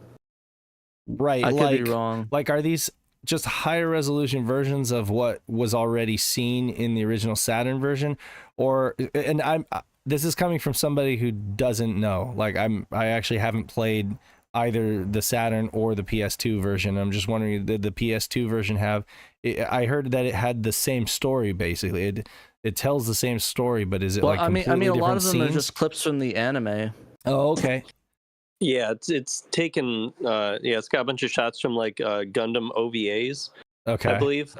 Right. I could be wrong. Like, are these just higher resolution versions of what was already seen in the original Saturn version? Or, and this is coming from somebody who doesn't know. Like, I actually haven't played either the Saturn or the PS2 version. I'm just wondering, did the PS2 version have, I heard that it had the same story, basically. It tells the same story, but is it like completely different a lot of them scenes? are just clips from the anime. Oh, okay. Yeah, it's taken. It's got a bunch of shots from like Gundam OVAs. Okay. I believe.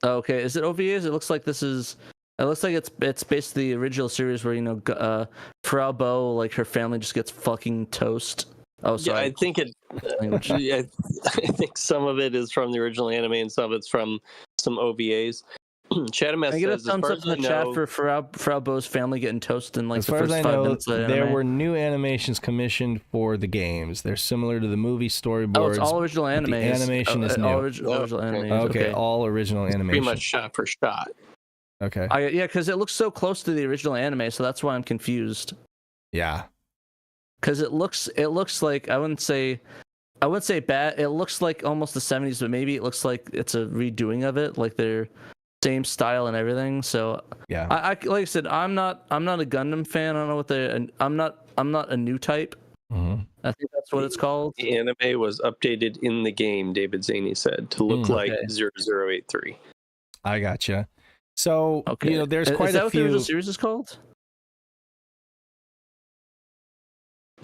Okay, is it OVAs? It looks like this is. It looks like it's basically the original series where Frau Bo, like her family just gets fucking toast. Oh, sorry. Yeah, I think it. I think some of it is from the original anime and some of it's from some OVAs. Chatamas Can I get a says, thumbs up in the chat for Frau Bo's family getting toasted in like as the far first as I 5 know, minutes of the there anime? were new animations commissioned for the games. They're similar to the movie storyboards. Oh, it's all original anime. The animation is new. All original animes. Okay, all original animation. pretty much shot for shot. Okay. Yeah, because it looks so close to the original anime, so that's why I'm confused. Yeah. Because it looks like I wouldn't say bad. It looks like almost the 70s, but maybe it looks like it's a redoing of it, like they're same style and everything. So yeah, I like I said, I'm not a Gundam fan. I don't know what I'm not a new type. Mm-hmm. I think that's what it's called. The anime was updated in the game, David Zaney said, to look like 0083. I gotcha. So there's quite is that a what few. the original series is called?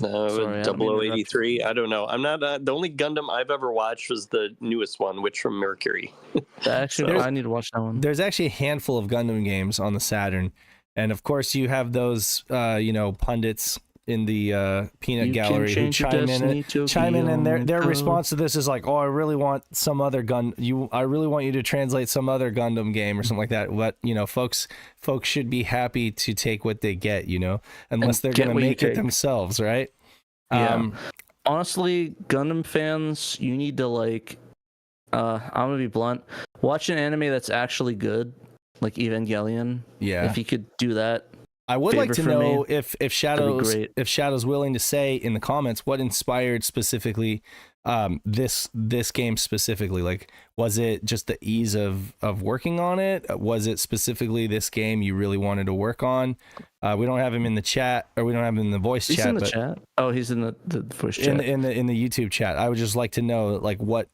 No, Sorry, 0083. I don't know. I'm not. The only Gundam I've ever watched was the newest one, which from Mercury. Actually, I need to watch that one. There's actually a handful of Gundam games on the Saturn, and of course you have those pundits in the peanut gallery who chime in, and their response to this is like, oh, I really want some other I really want you to translate some other Gundam game or something like that. But folks should be happy to take what they get, unless they're gonna make it themselves, right? Yeah. Honestly, Gundam fans, you need to I'm gonna be blunt. Watch an anime that's actually good, like Evangelion. Yeah. If you could do that. I would like to know if Shadow's willing to say in the comments what inspired specifically this game specifically. Like, was it just the ease of working on it? Was it specifically this game you really wanted to work on? We don't have him in the chat, or we don't have him in the voice chat. He's in the chat. Oh, he's in the voice chat. In the YouTube chat. I would just like to know like what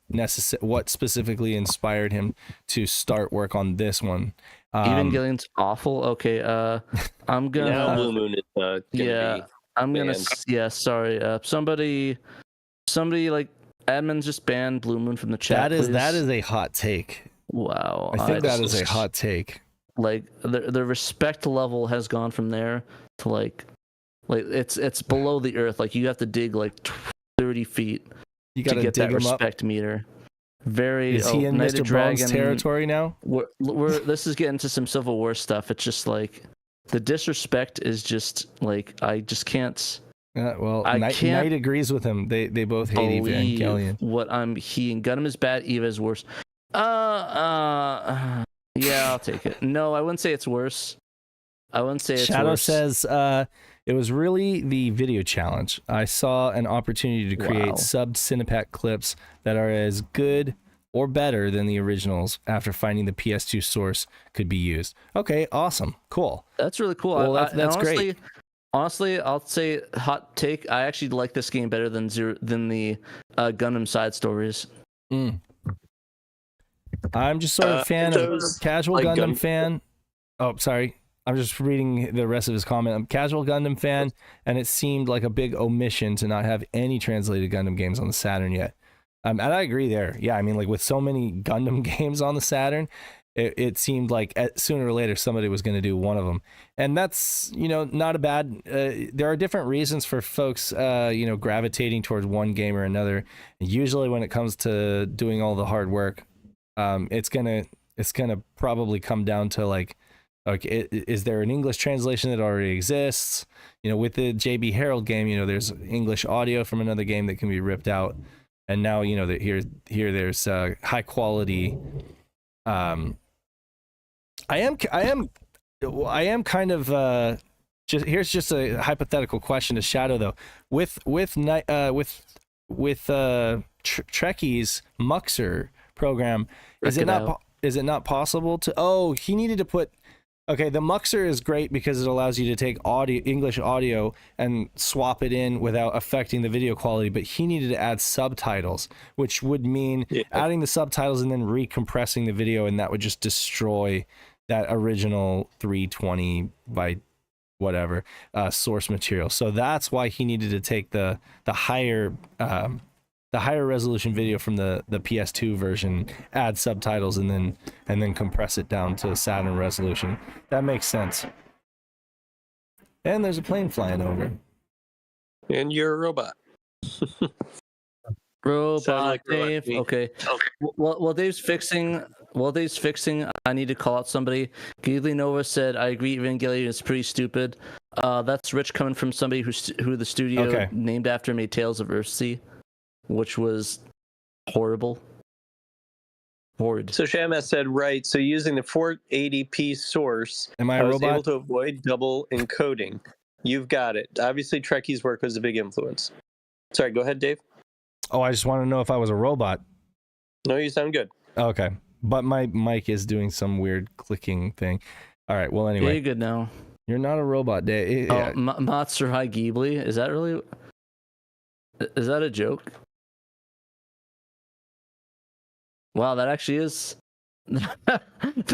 specifically inspired him to start work on this one. Evangelion's awful. Okay, I'm gonna. Now Blue Moon is gonna be I'm gonna. banned. Yeah, sorry. Somebody like admins just banned Blue Moon from the chat. That is a hot take. Wow. I think that is a hot take. Like the respect level has gone from there to like it's below the earth. Like you have to dig like 30 feet to get that respect meter. Is he in Mr. Bones territory now? This is getting to some Civil War stuff. It's just like the disrespect is just like I just can't. Knight agrees with him. They both hate Evangelion. He and Gundam is bad. Eva is worse. Yeah, I'll take it. No, I wouldn't say it's worse. I wouldn't say it's Shadow worse. says it was really the video challenge. I saw an opportunity to create sub-Cinepack clips that are as good or better than the originals after finding the PS2 source could be used. Okay, awesome. Cool. That's really cool. Well, that's great. Honestly, I'll say hot take. I actually like this game better than the Gundam side stories. I'm just sort of a fan of casual like Gundam fan. Oh, sorry. I'm just reading the rest of his comment. I'm a casual Gundam fan, and it seemed like a big omission to not have any translated Gundam games on the Saturn yet. And I agree there. Yeah, I mean, like with so many Gundam games on the Saturn, it seemed like sooner or later somebody was going to do one of them, and that's not a bad. There are different reasons for folks gravitating towards one game or another. Usually, when it comes to doing all the hard work, it's gonna probably come down to like, is there an English translation that already exists? With the JB Harold game, there's English audio from another game that can be ripped out, and now that here there's high quality. I am kind of here's just a hypothetical question to Shadow though. With Trekkie's Muxer program, is it not possible to? He needed to put. Okay, the Muxer is great because it allows you to take English audio and swap it in without affecting the video quality, but he needed to add subtitles, which would mean adding the subtitles and then recompressing the video, and that would just destroy that original 320 by whatever source material. So that's why he needed to take the higher resolution video from the PS2 version, add subtitles, and then compress it down to Saturn resolution. That makes sense. And there's a plane flying over. And you're a robot. Robot Dave. Okay. While Dave's fixing, I need to call out somebody. Geely Nova said, "I agree. Evangelion is pretty stupid." That's Rich coming from somebody who the studio named after made Tales of Earthsea, which was horrible. Horrid. So Shamas said, right, so using the 480p source, Am I I a was robot? able to avoid double encoding. You've got it. Obviously, Trekkie's work was a big influence. Sorry, go ahead, Dave. Oh, I just want to know if I was a robot. No, you sound good. Okay. But my mic is doing some weird clicking thing. All right, well, anyway. Yeah, you're good now. You're not a robot, Dave. Oh, Monster High Ghibli? Is that really... Is that a joke? Wow, that actually is the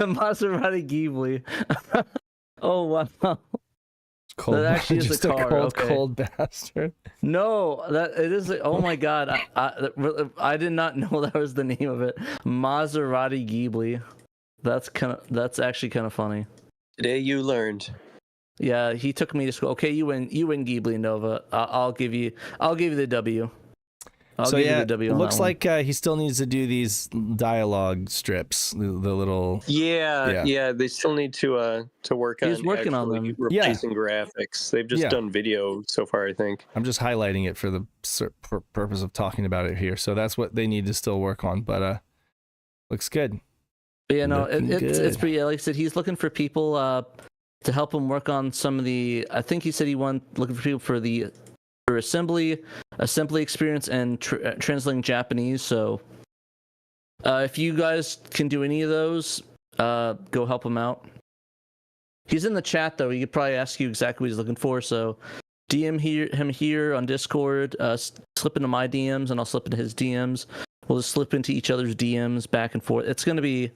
Maserati Ghibli. Oh wow, Cold, that actually is just a car. Cold bastard. No, that it is. Oh my god, I did not know that was the name of it. Maserati Ghibli. That's actually kind of funny. Today you learned. Yeah, he took me to school. Okay, you win Ghibli Nova. I'll give you the W. It looks like he still needs to do these dialogue strips, the little. Yeah. They still need to work on. He's working on them. Replacing graphics. They've just done video so far, I think. I'm just highlighting it for the purpose of talking about it here. So that's what they need to still work on. But looks good. But yeah, no, it's pretty. Like I said, he's looking for people to help him work on some of the. I think he said looking for people for assembly experience and translating Japanese. So if you guys can do any of those, go help him out. He's in the chat though. He could probably ask you exactly what he's looking for. So DM him here on Discord. Slip into my DMs and I'll slip into his DMs. We'll just slip into each other's DMs back and forth. It's gonna be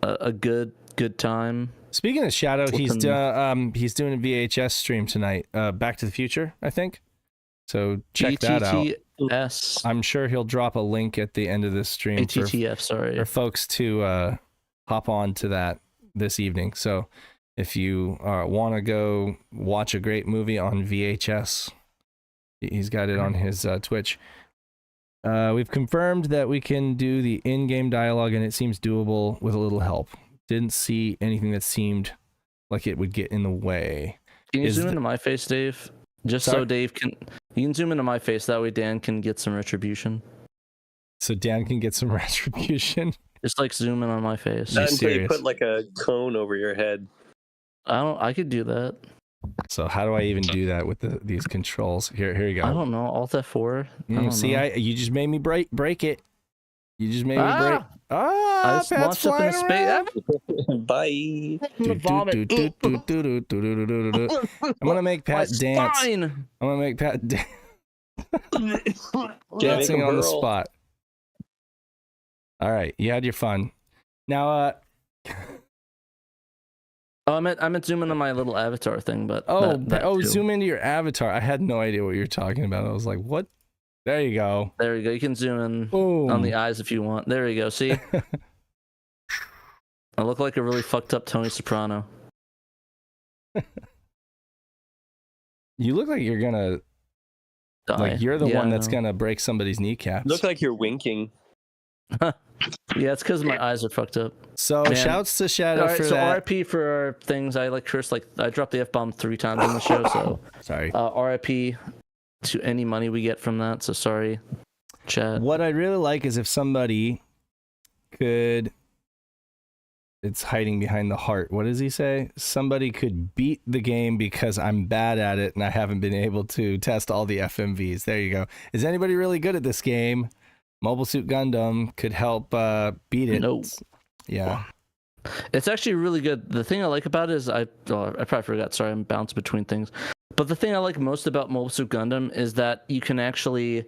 a good time. Speaking of Shadow, he's doing a VHS stream tonight. Back to the Future, I think. So check that out. GTTS. I'm sure he'll drop a link at the end of this stream for folks to hop on to that this evening. So if you want to go watch a great movie on VHS, he's got it on his Twitch. We've confirmed that we can do the in-game dialogue, and it seems doable with a little help. Didn't see anything that seemed like it would get in the way. Can you zoom into my face, Dave? Just so Dave can... You can zoom into my face, that way Dan can get some retribution. So Dan can get some retribution? Just like zoom in on my face. Not until you put like a cone over your head. I could do that. So how do I even do that with these controls? Here you go. I don't know. Alt F4. You just made me break it. You just made me break. I just launched up into space. Bye. I'm gonna make Pat dance. Fine. I'm gonna make Pat dance. Dancing on the spot. All right, you had your fun. Now, I meant zoom into my little avatar thing, but zoom into your avatar. I had no idea what you were talking about. I was like, what? There you go. There you go. You can zoom in Boom. on the eyes if you want. There you go. See? I look like a really fucked up Tony Soprano. You look like you're gonna Die. like you're the Yeah, one that's no. gonna break somebody's kneecaps. Look like you're winking. Yeah, it's because my eyes are fucked up. So Man. shouts to Shadow All right, for so that. RIP for our things. I like curse, like I dropped the F-bomb 3 times on the show, so Sorry. RIP to any money we get from that. So sorry, chat. What I'd really like is if somebody could. It's hiding behind the heart. What does he say? Somebody could beat the game because I'm bad at it and I haven't been able to test all the FMVs. There you go. Is anybody really good at this game? Mobile Suit Gundam could help beat it. No. Yeah. It's actually really good. The thing I like about it is I probably forgot. Sorry, I'm bouncing between things. But the thing I like most about Mobile Suit Gundam is that you can actually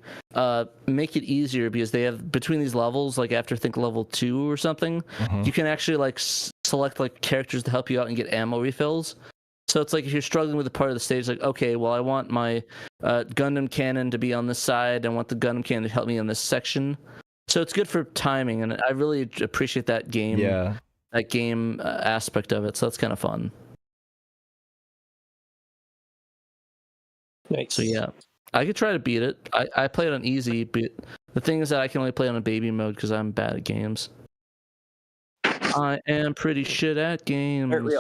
make it easier because they have between these levels, like after think level 2 or something, you can actually like select like characters to help you out and get ammo refills. So it's like if you're struggling with a part of the stage, like, okay, well, I want my Gundam cannon to be on this side. I want the Gundam cannon to help me on this section. So it's good for timing, and I really appreciate that game. Yeah. That game aspect of it. So that's kind of fun. Nice. So yeah, I could try to beat it. I play it on easy, but the thing is that I can only play on a baby mode because I'm bad at games. I am pretty shit at games.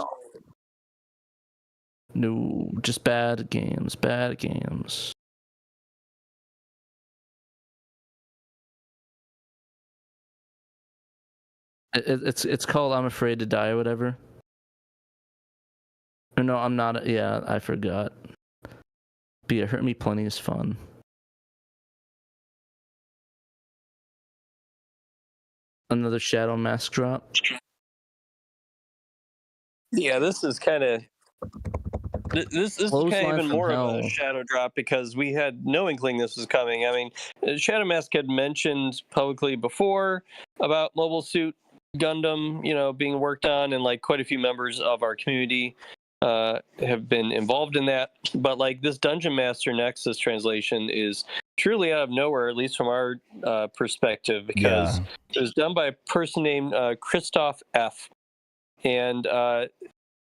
No, just bad at games. Bad at games. It's called I'm Afraid to Die or whatever. Or no, I'm not. Yeah, I forgot. But yeah, Hurt Me Plenty is fun. Another Shadow Mask drop. Yeah, this is kind of this is kind of even more of a shadow drop because we had no inkling this was coming. I mean, Shadow Mask had mentioned publicly before about Mobile Suit Gundam, you know, being worked on, and like quite a few members of our community have been involved in that. But like this Dungeon Master Nexus translation is truly out of nowhere, at least from our perspective, because it was done by a person named Christoph F. And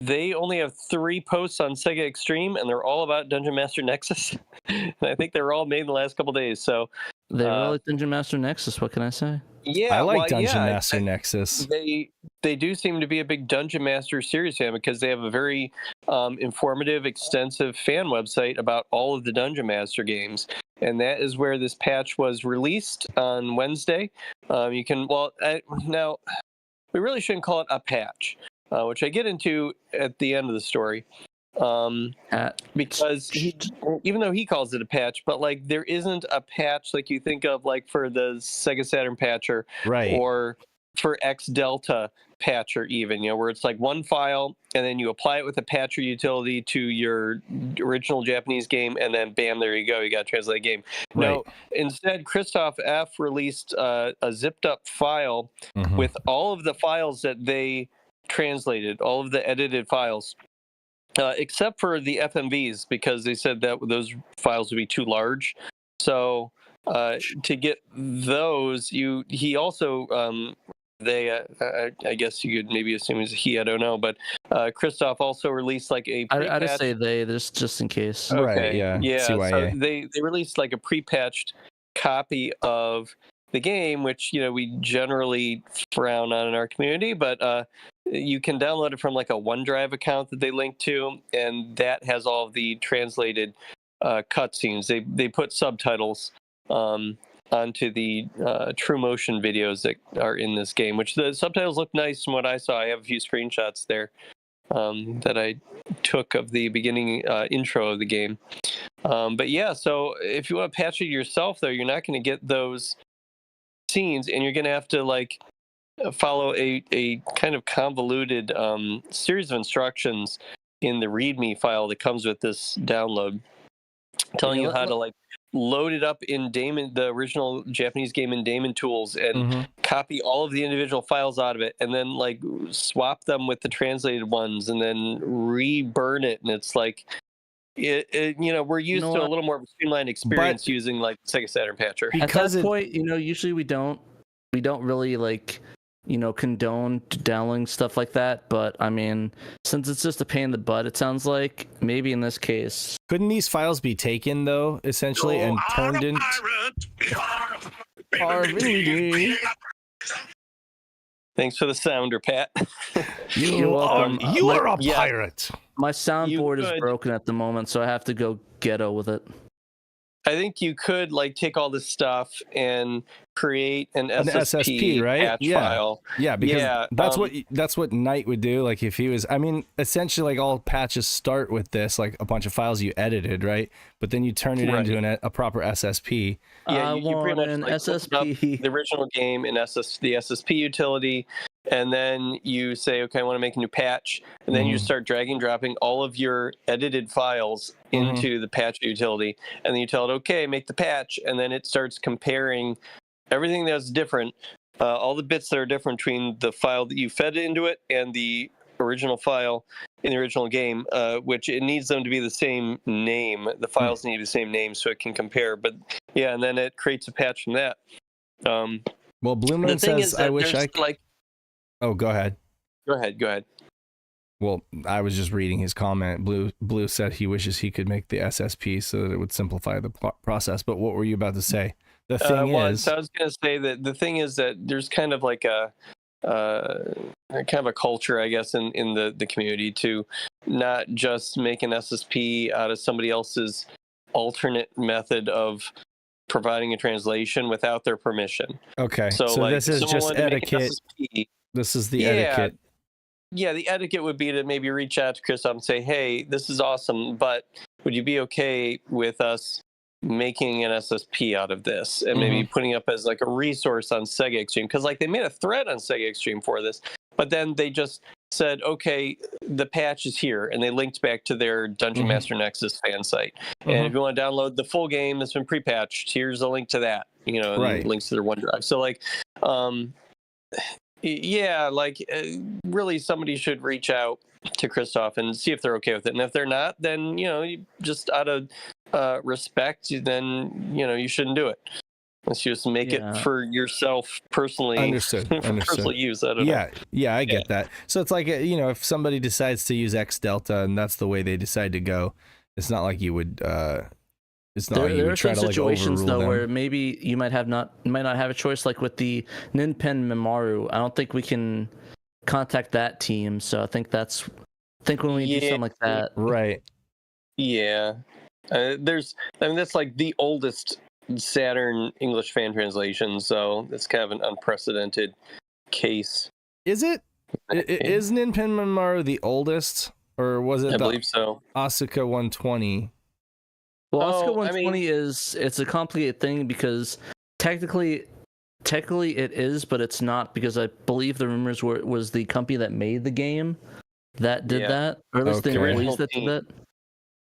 they only have 3 posts on Sega Extreme, and they're all about Dungeon Master Nexus. And I think they were all made in the last couple days. So they really like Dungeon Master Nexus. What can I say? Yeah, I like Dungeon Master Nexus. They do seem to be a big Dungeon Master series fan because they have a very informative, extensive fan website about all of the Dungeon Master games. And that is where this patch was released on Wednesday. You can, now, we really shouldn't call it a patch, which I get into at the end of the story. Because even though he calls it a patch, but like there isn't a patch like you think of like for the Sega Saturn patcher, or for X Delta patcher, even, you know, where it's like one file and then you apply it with a patcher utility to your original Japanese game, and then bam, there you go, you got a translated game. No, instead, Christoph F released a zipped up file with all of the files that they translated, all of the edited files. Except for the FMVs, because they said that those files would be too large. So to get those, he also I guess you could maybe assume it's he, I don't know, but Christoph also released like a pre-patched... I just say they, just in case. Okay. Right, yeah. So they released like a pre-patched copy of the game, which, you know, we generally frown on in our community, but you can download it from like a OneDrive account that they link to, and that has all of the translated cutscenes. They put subtitles onto the True Motion videos that are in this game, which the subtitles look nice from what I saw. I have a few screenshots there that I took of the beginning intro of the game. But yeah, so if you want to patch it yourself, though, you're not going to get those scenes, and you're going to have to like follow a kind of convoluted series of instructions in the README file that comes with this download, telling you how to like load it up in Daemon, the original Japanese game in Daemon Tools, and copy all of the individual files out of it, and then like swap them with the translated ones, and then re-burn it. And it's like, you know, we're used to a little more of a streamlined experience using like Sega Saturn patcher. At that point, you know, usually we don't really like condone downloading stuff like that, but I mean, since it's just a pain in the butt, it sounds like maybe in this case. Couldn't these files be taken though, essentially, and turned into? Thanks for the sounder, Pat. You're welcome. You are a pirate. My soundboard is broken at the moment, so I have to go ghetto with it. I think you could take all this stuff and create an SSP, right? patch file. Yeah, because that's what Knight would do. Like if he was, I mean, essentially all patches start with this, like a bunch of files you edited, right? But then you turn it into a proper SSP. Yeah, you pretty much an SSP. the original game in the SSP utility, and then you say, okay, I want to make a new patch, and then you start drag and dropping all of your edited files into the patch utility, and then you tell it, okay, make the patch, and then it starts comparing everything that's different, all the bits that are different between the file that you fed into it and the original file in the original game, which it needs them to be the same name. The files need to be the same name so it can compare. But yeah, and then it creates a patch from that. Well, Blue Moon says, I wish I could. Oh, go ahead. Go ahead. Well, I was just reading his comment. Blue said he wishes he could make the SSP so that it would simplify the process. But what were you about to say? The thing is, so I was going to say that the thing is that there's kind of like a culture, I guess, in the community to not just make an SSP out of somebody else's alternate method of providing a translation without their permission. Okay, so this is just etiquette. This is the etiquette. Yeah, the etiquette would be to maybe reach out to Christoph and say, hey, this is awesome, but would you be okay with us making an SSP out of this and maybe putting up as like a resource on Sega Extreme? Because they made a thread on Sega Extreme for this, but then they just said, okay, the patch is here, and they linked back to their Dungeon Master Nexus fan site. And if you want to download the full game that's been pre-patched, here's a link to that, and links to their OneDrive. So really somebody should reach out to Christoph and see if they're okay with it. And if they're not, then, you just out of respect, then, you shouldn't do it. Let's just make it for yourself personally. Understood. Personal use. I don't know. Yeah, I get that. So it's like, if somebody decides to use X Delta and that's the way they decide to go, it's not like you would, there are some situations though where maybe you might not have a choice, like with the Ninpen Memoru. I don't think we can contact that team, so I think when we do something like that, right? Yeah, that's like the oldest Saturn English fan translation, so it's kind of an unprecedented case. Is it? Is Ninpen Memoru the oldest, or was it? I believe so. Asuka 120. Well, Asuka 120 it's a complicated thing because technically it is, but it's not, because I believe the rumors was the company that made the game that did that, or at least the employees that did that.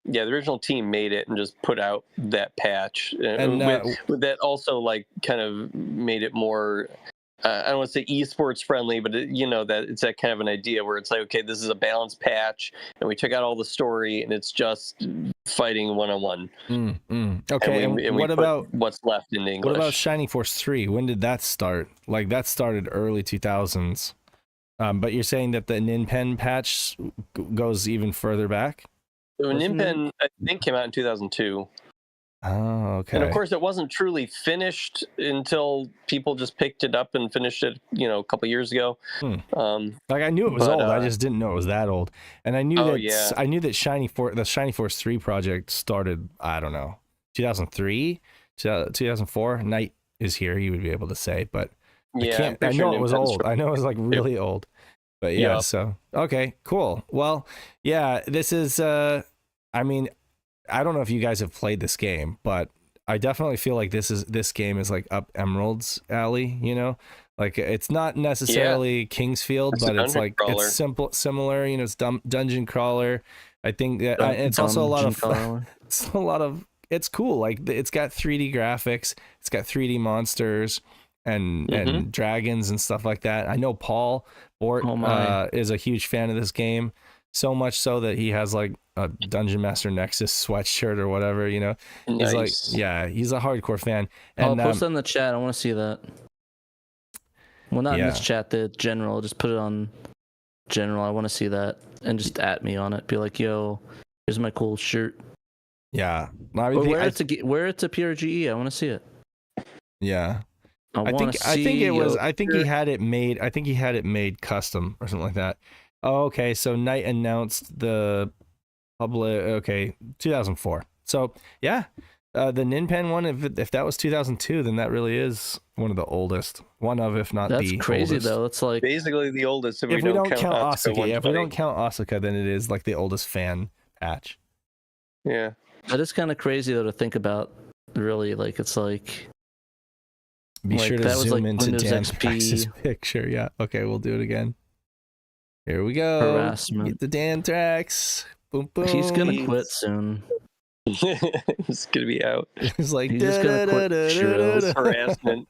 Yeah, the original team made it and just put out that patch, and with that also kind of made it more. I don't want to say esports friendly, but that it's that kind of an idea where it's like, okay, this is a balanced patch, and we took out all the story, and it's just fighting one-on-one. Okay, and what about what's left in English? What about Shining Force 3? When did that start? That started early 2000s. But you're saying that the Ninpen patch goes even further back? So Ninpen, I think, came out in 2002. Oh, okay. And of course, it wasn't truly finished until people just picked it up and finished it, a couple years ago. I knew it was old. I just didn't know it was that old. And I knew that the Shining Force 3 project started, I don't know, 2003, 2004. Knight is here. He would be able to say, but I know it was old. I know it was really old. But so okay, cool. Well, this is. I don't know if you guys have played this game, but I definitely feel like this game is up Emerald's alley. It's not necessarily Kingsfield, but it's it's similar. It's dungeon crawler. I think that it's also a lot of. It's cool. It's got 3D graphics. It's got 3D monsters and dragons and stuff like that. I know Paul Bort is a huge fan of this game. So much so that he has a Dungeon Master Nexus sweatshirt or whatever, Nice. He's a hardcore fan. And I'll post it in the chat. I want to see that. Well, not in Yeah. this chat, the general. Just put it on general. I want to see that. And just at me on it. Be like, yo, here's my cool shirt. Yeah. No, Or wear it to PRGE. I want to see it. Yeah. I think it was. I think he had it made. I think he had it made custom or something like that. Oh, okay. So Knight announced the public. Okay, 2004. So yeah, the Ninpen one. If that was 2002, then that really is one of the oldest. One of, if not That's the crazy oldest. though. It's like basically the oldest. If we don't count Asuka, Asuka, yeah, if we don't count Asuka, then it is like the oldest fan patch. Yeah. that is kind of crazy though to think about. Really, like it's like. Be Like, sure to that was, zoom like, into Windows Danthrax's XP. picture. Yeah. Okay, we'll do it again. Here we go. Harassment. Get the Danthrax. Boom, boom. He's gonna quit soon. It's gonna be out. He's like, He's just gonna quit Shiro's Harassment.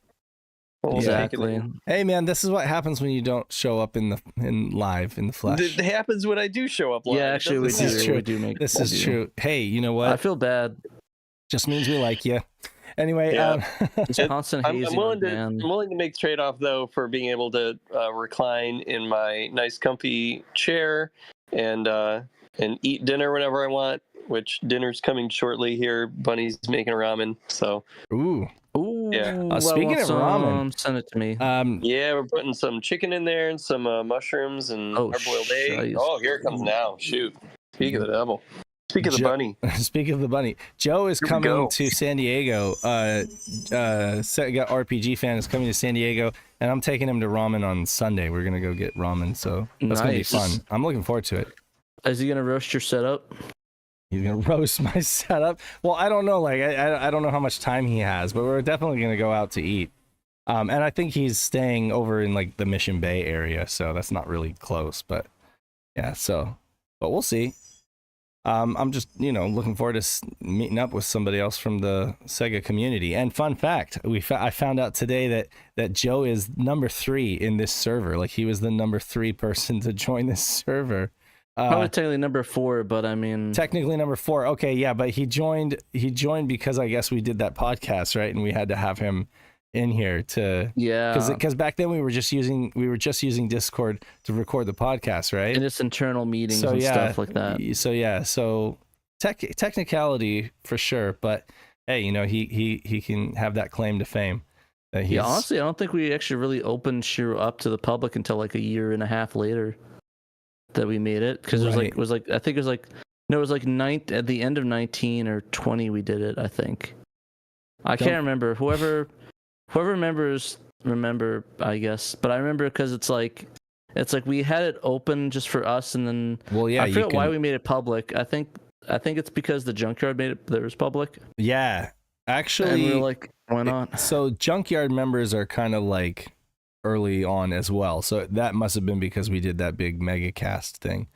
Exactly. Hey man, this is what happens when you don't show up in live in the flesh. It happens when I do show up live. Yeah, actually, we This is do. true. We do make. This we is do. true. Hey, you know I what? feel bad. Just means we like you. Anyway, Yeah. It's constant I'm hazing willing on to Dan. I'm willing to make trade off though for being able to recline in my nice comfy chair and eat dinner whenever I want. Which dinner's coming shortly here. Bunny's making ramen, so ooh. Ooh. Yeah. Speaking of ramen, send it to me. yeah, we're putting some chicken in there and some mushrooms and hard-boiled egg. shiz. Oh, here it comes now. Shoot. Speak of the devil. Speak of the bunny. Speaking of the bunny, Joe is Here we coming go. to San Diego. Sega RPG fan is coming to San Diego, and I'm taking him to ramen on Sunday. We're gonna go get ramen, so that's gonna be Nice. fun. I'm looking forward to it. Is he gonna roast your setup? He's gonna roast my setup. Well, I don't know. Like, I don't know how much time he has, but we're definitely gonna go out to eat. And I think he's staying over in like the Mission Bay area, so that's not really close. But yeah, but we'll see. I'm just looking forward to meeting up with somebody else from the Sega community. And fun fact, I found out today that Joe is number 3 in this server. Like he was the number 3 person to join this server. Probably technically number 4, but I mean Technically number 4. Okay, yeah, but he joined because I guess we did that podcast, right? And we had to have him in here to because back then we were just using Discord to record the podcast, right? and just internal meetings and stuff like that. So technicality for sure, but hey, he can have that claim to fame. That Yeah, honestly, I don't think we actually really opened Shiro up to the public until like a year and a half later that we made it, because it was like at the end of 19 or 20 we did it. I think I can't remember. Whoever remembers, remember, I guess. But I remember because it's like we had it open just for us, and then I forget why we made it public. I think it's because the Junkyard made it theirs public. Yeah, actually, and we were like, why not? So Junkyard members are kind of like early on as well, so that must have been because we did that big mega cast thing.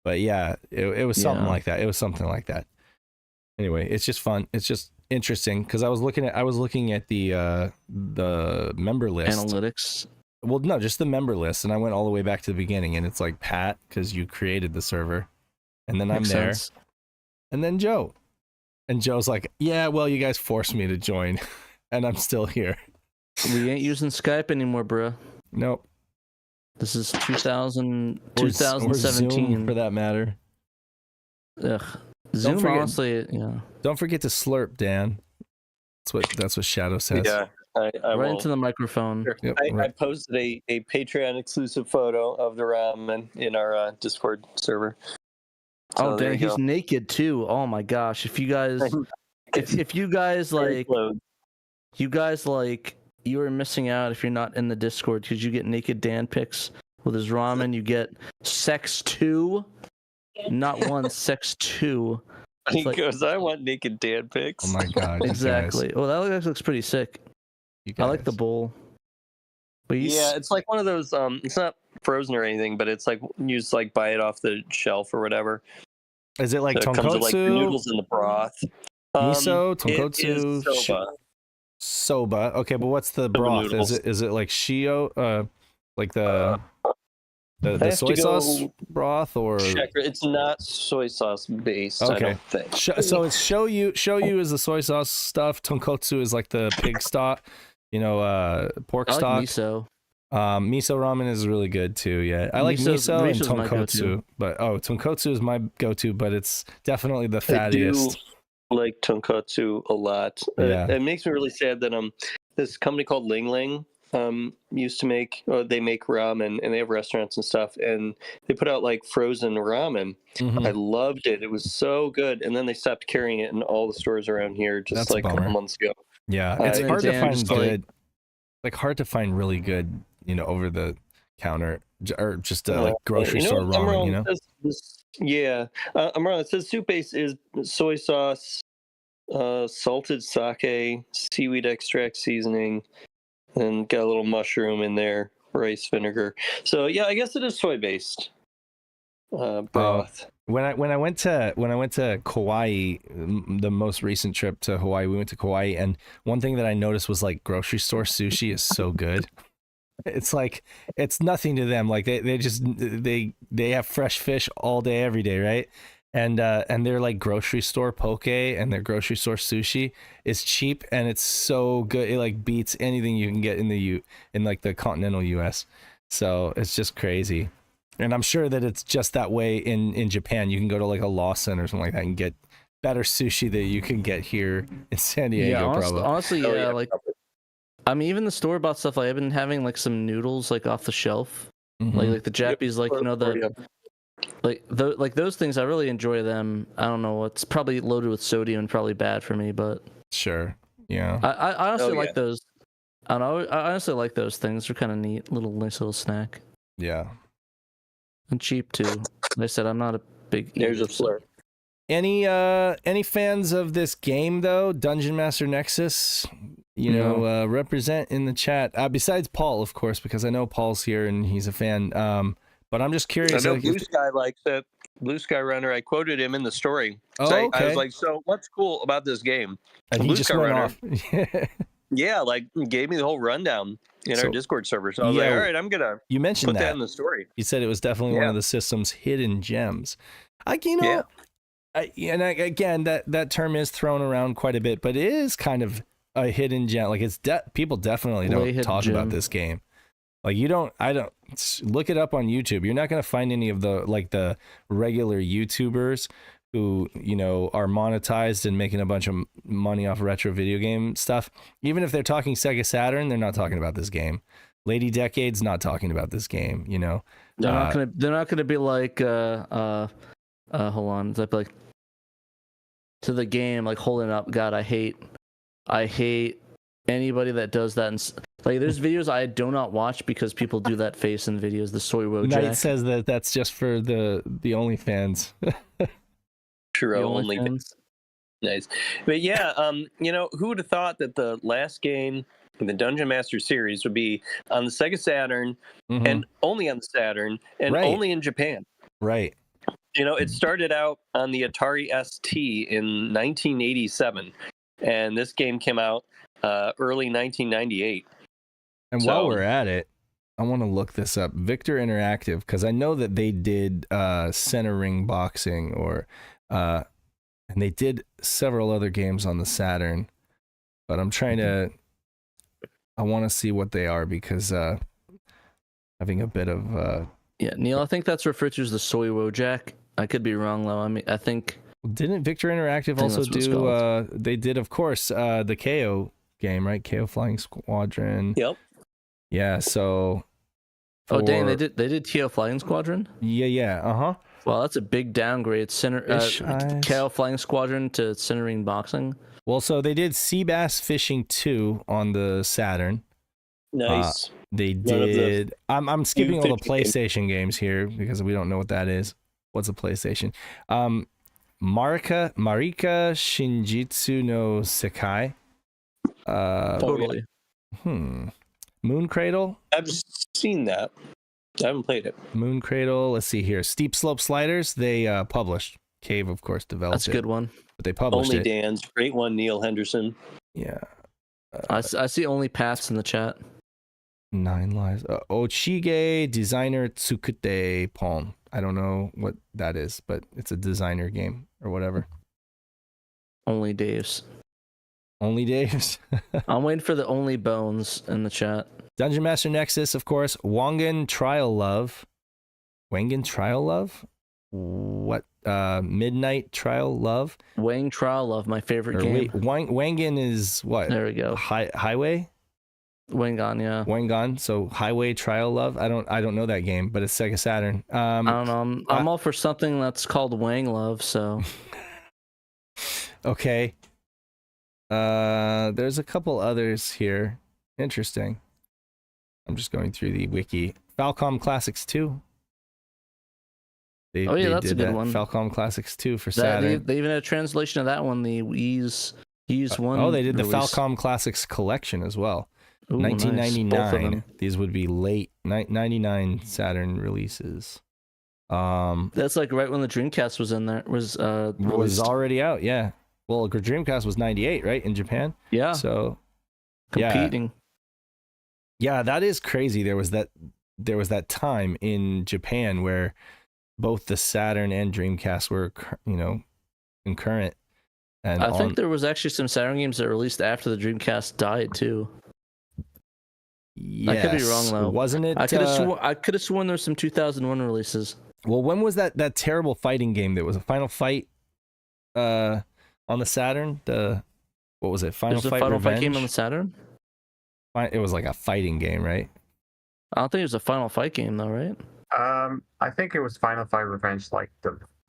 But yeah, it was something like that. It was something like that. Anyway, it's just fun. It's just interesting because I was looking at the member list Analytics. Well, no, just the member list, and I went all the way back to the beginning, and it's like Pat because you created the server, and then Makes I'm there, sense. and then Joe, and Joe's like, yeah, well, you guys forced me to join, and I'm still here. We ain't using Skype anymore, bro. Nope. This is Or 2017 Zoom, for that matter. Ugh. Zoom, forget- honestly, yeah. Don't forget to slurp, Dan. That's what Shadow says. Yeah, I Right won't. into the microphone. Sure. Yep, I right. posted a Patreon exclusive photo of the ramen in our Discord server. So Oh, there dang, you he's go. naked too. Oh my gosh! If you guys, if you guys Very like, close. you are missing out if you're not in the Discord, because you get naked Dan pics with his ramen. You get sex 2, not 1, sex 2. He like- goes, I want naked Dan pics. Oh my god. you Exactly. guys. Oh, that actually looks pretty sick. You I like the guys. bowl. But Yeah, it's like one of those. It's not frozen or anything, but it's like you just like buy it off the shelf or whatever. Is it like So it comes with like the tonkotsu, noodles in the broth. miso, It tonkotsu, is soba. soba? Okay, but what's the broth? noodles. Is it like shio? Like the I the have soy to sauce go broth or check. It's not soy sauce based. I Okay. don't think. So it's shoyu is the soy sauce stuff. Tonkotsu is like the pig stock, pork I like stock. miso. Miso ramen is really good too. Yeah, I like miso and miso's my tonkotsu, go-to. but tonkotsu is my go-to, but it's definitely the I do fattiest. like tonkotsu a lot. Yeah. It makes me really sad that this company called Ling Ling used to make they make ramen and they have restaurants and stuff, and they put out like frozen ramen. Mhm. I loved it. It was so good, and then they stopped carrying it in all the stores around here just That's a like a bummer. couple months ago. Yeah, it's hard to Dan, find just good. Like hard to find really good, over the counter or just like grocery store I'm ramen. wrong. You know. It says I'm wrong. It says soup base is soy sauce, salted sake, seaweed extract seasoning, and got a little mushroom in there, rice vinegar. So yeah, I guess it is soy based broth. When I went to Kauai, the most recent trip to Hawaii, we went to Kauai, and one thing that I noticed was like grocery store sushi is so good. It's like it's nothing to them. Like they have fresh fish all day, every day, right? And they're like grocery store poke and their grocery store sushi is cheap and it's so good. It like beats anything you can get in like the continental US. So it's just crazy. And I'm sure that it's just that way in Japan. You can go to like a Lawson or something like that and get better sushi that you can get here in San Diego. Yeah, honestly, Oh, yeah. yeah. Like, I mean, even the store bought stuff. Like, I've been having like some noodles like off the shelf, like the Japanese, like like those things. I really enjoy them. I don't know. It's probably loaded with sodium and probably bad for me, but sure, yeah. I honestly like yeah. those. I don't know. I honestly like those things. They're kind of neat, nice little snack. Yeah. And cheap too. Like I said, I'm not a big There's eater, a flirt. Any fans of this game though? Dungeon Master Nexus, represent in the chat. Besides Paul, of course, because I know Paul's here and he's a fan. But I'm just curious. I know Blue Sky likes it. Blue Sky Runner. I quoted him in the story. Oh, So okay. I was like, "So what's cool about this game?" And Blue he just Sky went Runner, off. yeah, like gave me the whole rundown in our Discord server. So I was yeah, like, "All right, I'm gonna you mentioned put that in the story." You said it was definitely one of the system's hidden gems. Yeah. Again, that term is thrown around quite a bit, but it is kind of a hidden gem. Like people definitely don't talk about this game. Like I don't look it up on YouTube. You're not going to find any of the regular YouTubers who, are monetized and making a bunch of money off retro video game stuff. Even if they're talking Sega Saturn, they're not talking about this game. Lady Decade's not talking about this game, They're not gonna be like hold on, it's like to the game, like holding up, God, I hate anybody that does that. And like, there's videos I do not watch because people do that face in videos. The soy Wojak. Knight says that's just for the OnlyFans. Shiro only. Nice. But yeah, who would have thought that the last game in the Dungeon Master series would be on the Sega Saturn and only on the Saturn and only in Japan? Right. It started out on the Atari ST in 1987, and this game came out early 1998. And while we're at it, I want to look this up. Victor Interactive, because I know that they did Center Ring Boxing and they did several other games on the Saturn, but I'm trying to. I want to see what they are because having a bit of. Yeah, Neil, I think that's referred to as the soy Wojak. I could be wrong though. I mean, I think. Didn't Victor Interactive also do? They did, of course, the KO game, right? KO Flying Squadron. Yep. Yeah. So. Oh dang! They did KO Flying Squadron. Yeah. Well, that's a big downgrade. KO Flying Squadron to Centering Boxing. Well, so they did Sea Bass Fishing 2 on the Saturn. Nice. They did. I'm skipping all the PlayStation games here because we don't know what that is. What's a PlayStation? Marika Shinjitsu no Sekai. Totally. Moon Cradle. I've seen that. I haven't played it. Moon Cradle. Let's see here. Steep Slope Sliders. They published. Cave, of course, developed. That's a good one. But they published Only it. Dan's. Great one, Neil Henderson. Yeah. I see only Pats in the chat. 9 Lives. Ochige Designer Tsukute Palm. I don't know what that is, but it's a designer game or whatever. Only Dave's. Only Dave's. I'm waiting for the Only Bones in the chat. Dungeon Master Nexus, of course. Wangan Trial Love. Wangan Trial Love? What? Midnight Trial Love? Wang Trial Love, my favorite game. Wait, Wangan is what? There we go. Highway? Wangan, yeah. Wangan, so Highway Trial Love. I don't know that game, but it's Sega Saturn. I don't know. I'm all for something that's called Wang Love. So. Okay. There's a couple others here. Interesting. I'm just going through the wiki. Falcom Classics 2. They that's a good one. Falcom Classics 2 for Saturn. They even had a translation of that one. The Ys 1. Oh, they did release. The Falcom Classics collection as well. Ooh, 1999. Nice. These would be late 99 Saturn releases. That's like right when the Dreamcast was in there. Was already out. Yeah. Well, Dreamcast was 98, right, in Japan. Yeah. So competing. Yeah, that is crazy. There was that time in Japan where both the Saturn and Dreamcast were, concurrent. And I think there was actually some Saturn games that were released after the Dreamcast died too. Yes. I could be wrong though. Wasn't it? I could have sworn there were some 2001 releases. Well, when was that terrible fighting game that was a Final Fight on the Saturn? What was it? Final Fight Final Revenge? Fight game on the Saturn? It was like a fighting game, right? I don't think it was a Final Fight game though, right? I think it was Final Fight Revenge, one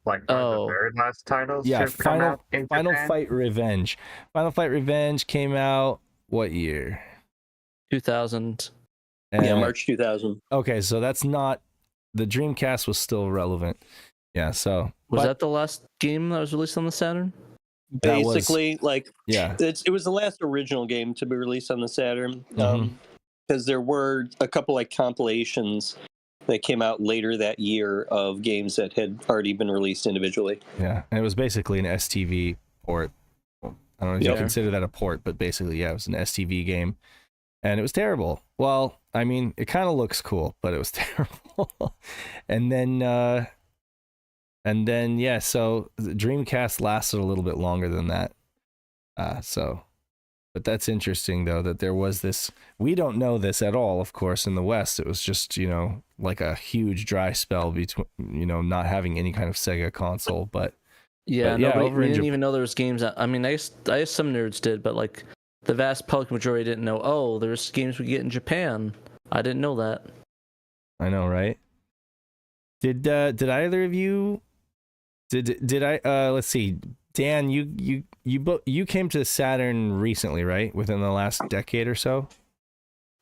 of the very last titles. Yeah, Final Japan. Fight Revenge. Final Fight Revenge came out what year? 2000. March 2000. Okay, so that's not, the Dreamcast was still relevant. Yeah, so was that the last game that was released on the Saturn? Basically, it was the last original game to be released on the Saturn. Because there were a couple compilations that came out later that year of games that had already been released individually. Yeah, and it was basically an STV port. I don't know if you consider that a port, but basically, yeah, it was an STV game. And it was terrible. Well, I mean, it kind of looks cool, but it was terrible. and then, so the Dreamcast lasted a little bit longer than that. But that's interesting, though, that there was this. We don't know this at all, of course, in the West. It was just, like a huge dry spell between, not having any kind of Sega console. But we didn't even know there was games. I guess some nerds did, but like the vast public majority didn't know. Oh, there's games we get in Japan. I didn't know that. I know, right? Did either of you? Did I? Let's see. Dan, you came to Saturn recently, right? Within the last decade or so?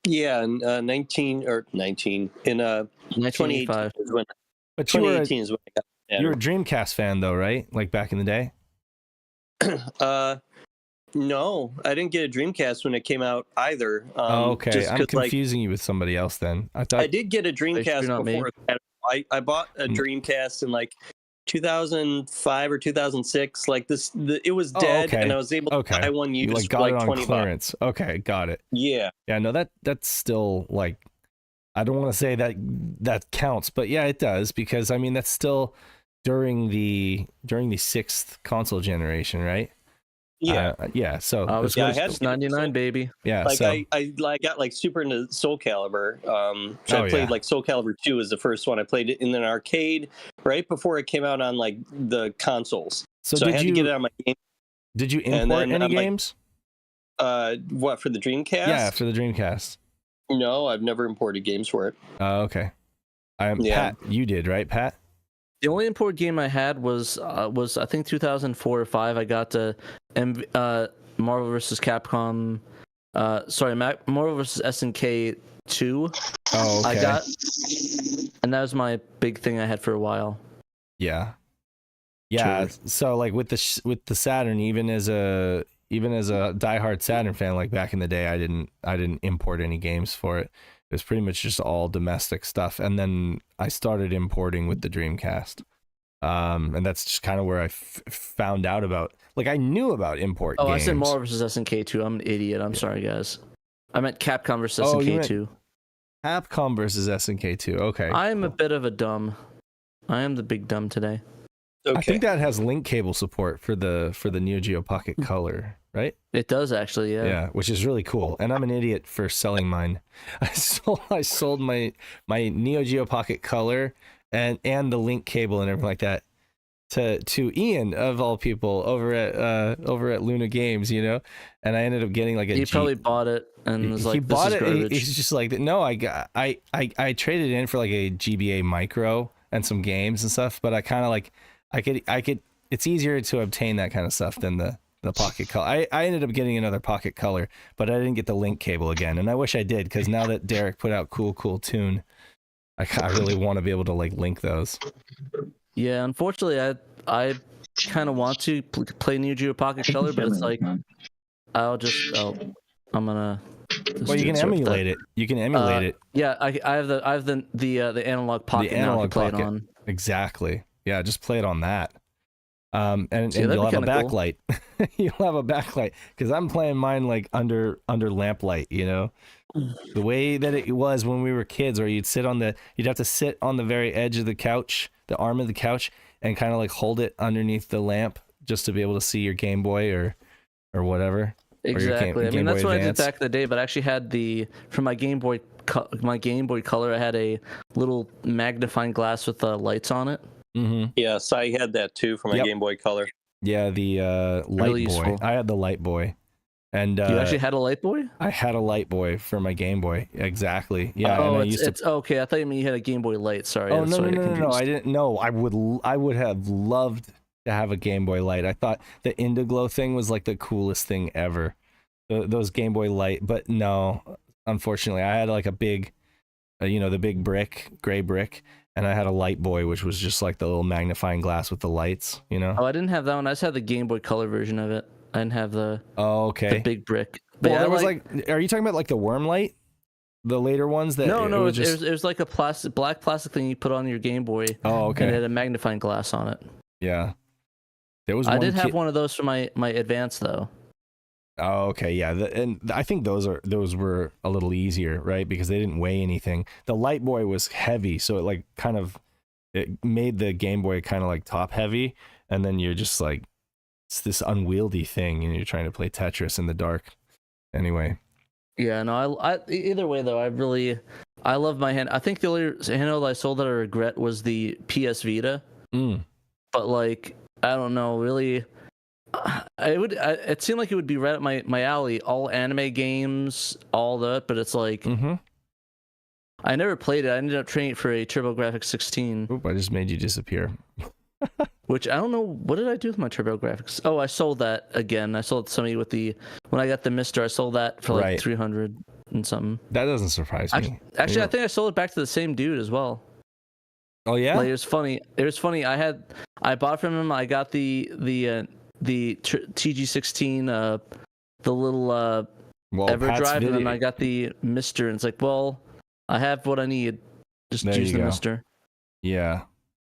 Yeah, in 2018 is when. But 2018 is when I got Saturn. You were a Dreamcast fan, though, right? Like back in the day. No, I didn't get a Dreamcast when it came out either. Okay. I'm confusing you with somebody else then. I did get a Dreamcast before. I bought a Dreamcast in 2005 or 2006. It was dead, and I was able to buy one used for it on $20. clearance. Okay, got it. Yeah. Yeah, no, that's still I don't want to say that counts, but yeah, it does, because I mean that's still during the 6th console generation, right? Yeah. So I was 99, baby. Yeah. I got super into Soul Calibur. So I played Soul Calibur 2 was the first one. I played it in an arcade right before it came out on the consoles. So I had to get it on my game. Did you import any games? What, for the Dreamcast? Yeah, for the Dreamcast. No, I've never imported games for it. Oh, okay. Pat, you did, right, Pat? The only import game I had was I think 2004 or 5. I got to Marvel vs. Capcom. Marvel vs. SNK 2. Oh, okay. I got, and that was my big thing I had for a while. Yeah. True. So with the Saturn, even as a diehard Saturn fan, back in the day, I didn't import any games for it. It was pretty much just all domestic stuff, and then I started importing with the Dreamcast, and that's just kind of where I found out about. I knew about import games. I said Marvel vs. SNK 2. I'm an idiot. I'm sorry, guys. I meant Capcom vs. SNK 2. Capcom versus SNK 2. Okay. I am a bit of a dumb. I am the big dumb today. Okay. I think that has link cable support for the Neo Geo Pocket Color, right? It does actually, yeah. Yeah, which is really cool. And I'm an idiot for selling mine. I sold my Neo Geo Pocket Color and the link cable and everything like that to Ian of all people over at Luna Games, you know. And I ended up getting like He probably bought it and was like, he bought "This is garbage." He's just like, no, I traded in for like a GBA micro and some games and stuff, but I kind of like I could. It's easier to obtain that kind of stuff than the Pocket Color. I ended up getting another Pocket Color, but I didn't get the link cable again, and I wish I did, because now that Derek put out Cool Tune, I really want to be able to like link those. Yeah, unfortunately, I kind of want to play Neo Geo Pocket Color, but it's like I'm gonna. Well, you can emulate it. You can emulate it. Yeah, I have the analog pocket now to play it on. Exactly. Yeah, just play it on that. And Yeah, you'll have a cool. backlight. You'll have a backlight, because I'm playing mine like under lamplight, you know, the way that it was when we were kids, where you'd have to sit on the very edge of the couch, the arm of the couch, and kind of like hold it underneath the lamp just to be able to see your Game Boy or whatever. Exactly. I mean, that's what Advance. I did back in the day, but I actually had for my Game Boy Color, I had a little magnifying glass with lights on it. Mm-hmm. Yes, I had that too for my Game Boy Color. Yeah, the Light Boy. Useful. I had the Light Boy. And you actually had a Light Boy? I had a Light Boy for my Game Boy. Exactly. Yeah. Oh, and it's okay. I thought you meant you had a Game Boy Light. Sorry. Oh, no, sorry, no. I didn't know. I would have loved to have a Game Boy Light. I thought the Indiglow thing was like the coolest thing ever. Those Game Boy Light, but no, unfortunately, I had like a big, the big gray brick, and I had a Light Boy, which was just like the little magnifying glass with the lights, you know. Oh, I didn't have that one. I just had the Game Boy Color version of it. I didn't have the the big brick. But well, there was like, are you talking about like the Worm Light, the later ones that? No, it was like a black plastic thing you put on your Game Boy. Oh, okay. And it had a magnifying glass on it. Yeah, there was. I did have one of those for my Advance though. Oh, okay, yeah, and I think those were a little easier, right? Because they didn't weigh anything. The Light Boy was heavy, so it like it made the Game Boy kind of like top heavy, and then you're just like, it's this unwieldy thing, and you're trying to play Tetris in the dark. Anyway. Yeah, no, I either way though, I love my hand. I think the only handheld I sold that I regret was the PS Vita. But like, I don't know, really. It seemed like it would be right up my alley. All anime games, all that, but it's like I never played it. I ended up trading it for a TurboGrafx 16. Oop, I just made you disappear. Which I don't know, what did I do with my TurboGrafx? Oh, I sold that again. I sold it to somebody when I got the Mister. I sold that for like 300 and something. That doesn't surprise me. Actually, I think I sold it back to the same dude as well. Oh yeah. Like, it was funny. I bought from him. I got the TG16, the little EverDrive, and then I got the Mister, and it's like, well, I have what I need. Just use the Mister. Yeah,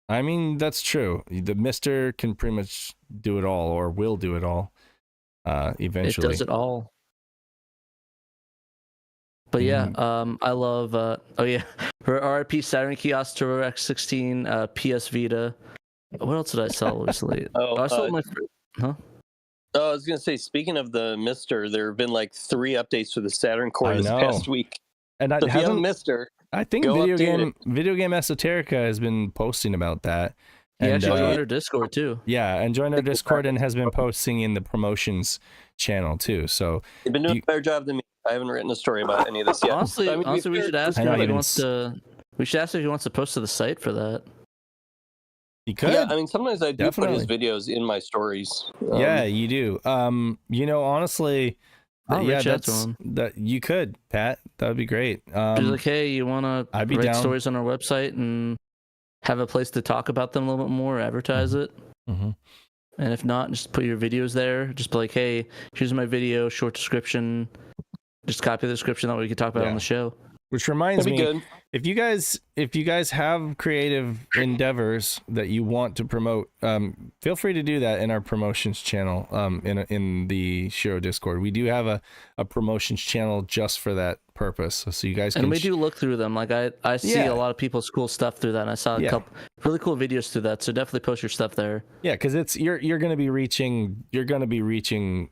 I mean, that's true. The Mister can pretty much do it all, or will do it all. Eventually, it does it all. But yeah, I love. For RIP Saturn Kiosk, TurboGrafx 16, PS Vita. What else did I sell recently? I sold my. Huh? Oh, I was gonna say, speaking of the Mister, there have been like 3 updates for the Saturn core this past week. And so if you have Mister, I think Video Game Esoterica has been posting about that. He actually joined our Discord too. Yeah, and joined our Discord and has been posting in the promotions channel too. So they've been doing a better job than me. I haven't written a story about any of this yet. Honestly, we should ask him if he wants to. We should ask if he wants to post to the site for that. He could. Yeah, I mean, sometimes I do put his videos in my stories. Yeah, you do. Honestly, that you could, Pat. That would be great. Be like, hey, you want to write stories on our website and have a place to talk about them a little bit more, advertise it. And if not, just put your videos there. Just be like, hey, here's my video, short description. Just copy the description that we could talk about on the show. Which reminds That'd be me, good. if you guys have creative endeavors that you want to promote, feel free to do that in our promotions channel, in the SHIRO Discord. We do have a promotions channel just for that purpose, so you guys can. And we do look through them. Like I see a lot of people's cool stuff through that. And I saw a couple really cool videos through that. So definitely post your stuff there. Yeah, because it's you're going to be reaching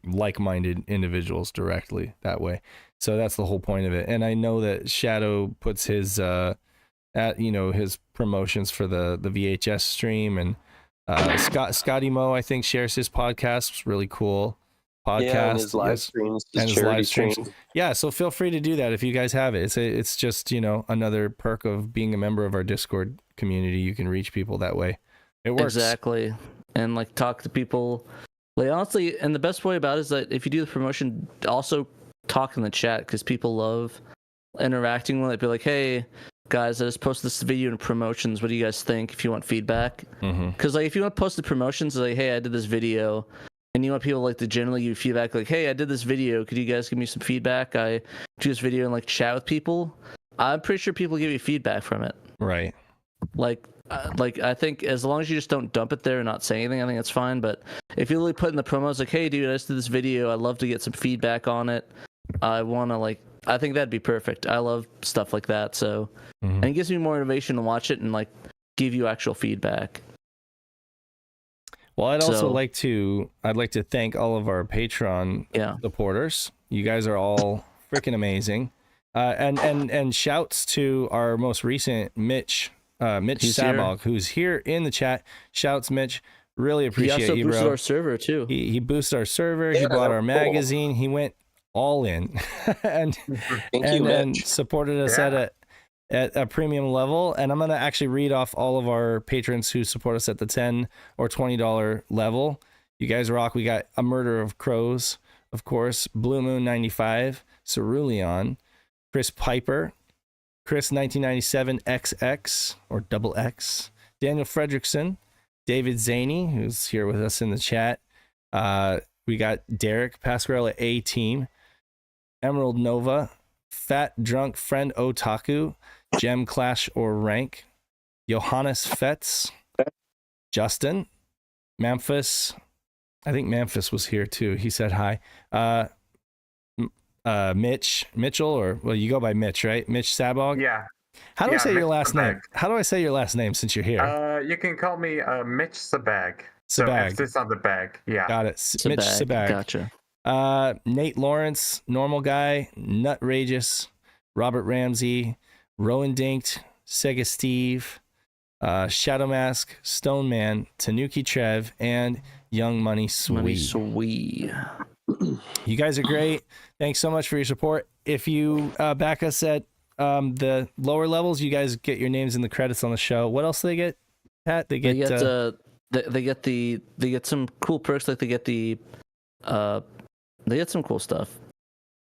like-minded individuals directly that way. So that's the whole point of it. And I know that Shadow puts his his promotions for the VHS stream, and Scotty Mo I think shares his podcast. It's really cool podcast. Yeah, and his live streams, his live streams. Yeah, so feel free to do that if you guys have it. It's just another perk of being a member of our Discord community. You can reach people that way. It works exactly, and like talk to people. Like honestly, and the best way about it is that if you do the promotion, also talk in the chat, because people love interacting with it. Be like, hey guys, I just posted this video in promotions, what do you guys think, if you want feedback? Because like if you want to post the promotions, like, hey, I did this video, and you want people like to generally give you feedback, like, hey, I did this video, could you guys give me some feedback? I do this video and like chat with people. I'm pretty sure people give you feedback from it, right? Like I think as long as you just don't dump it there and not say anything, I think that's fine. But if you really put in the promos like, hey dude, I just did this video, I'd love to get some feedback on it, I think that'd be perfect. I love stuff like that. So and it gives me more motivation to watch it and like give you actual feedback. Well, I'd like to thank all of our Patreon supporters. You guys are all freaking amazing. And shouts to our most recent Mitch Sabog, who's here in the chat. Shouts, Mitch. Really appreciate you, bro. He also boosted our server too. He boosted our server. He bought our magazine. He went all in and supported us at a premium level. And I'm gonna actually read off all of our patrons who support us at the $10 or $20 level. You guys rock. We got A Murder of Crows, of course, Blue Moon 95, Cerulean, Chris Piper, Chris 1997 XX or Double X, Daniel Fredrickson, David Zaney, who's here with us in the chat. We got Derek Pasquarella A Team, Emerald Nova, Fat Drunk Friend Otaku, Gem Clash or Rank, Johannes Fetz, Justin, Memphis. I think Memphis was here too. He said hi. Mitchell, or well, you go by Mitch, right? Mitch Sabog. Yeah. How do I say your last name? How do I say your last name since you're here? You can call me Mitch Sabag. So Sabag. emphasis on the bag. Yeah. Got it. Mitch Sabag. Gotcha. Nate Lawrence, Normal Guy, Nutrageous, Robert Ramsey, Rowan Dinked, Sega Steve, Shadow Mask, Stone Man, Tanuki Trev, and Young Money Sweet. You guys are great. Thanks so much for your support. If you back us at the lower levels, you guys get your names in the credits on the show. What else do they get, Pat? They get some cool perks, like they get some cool stuff.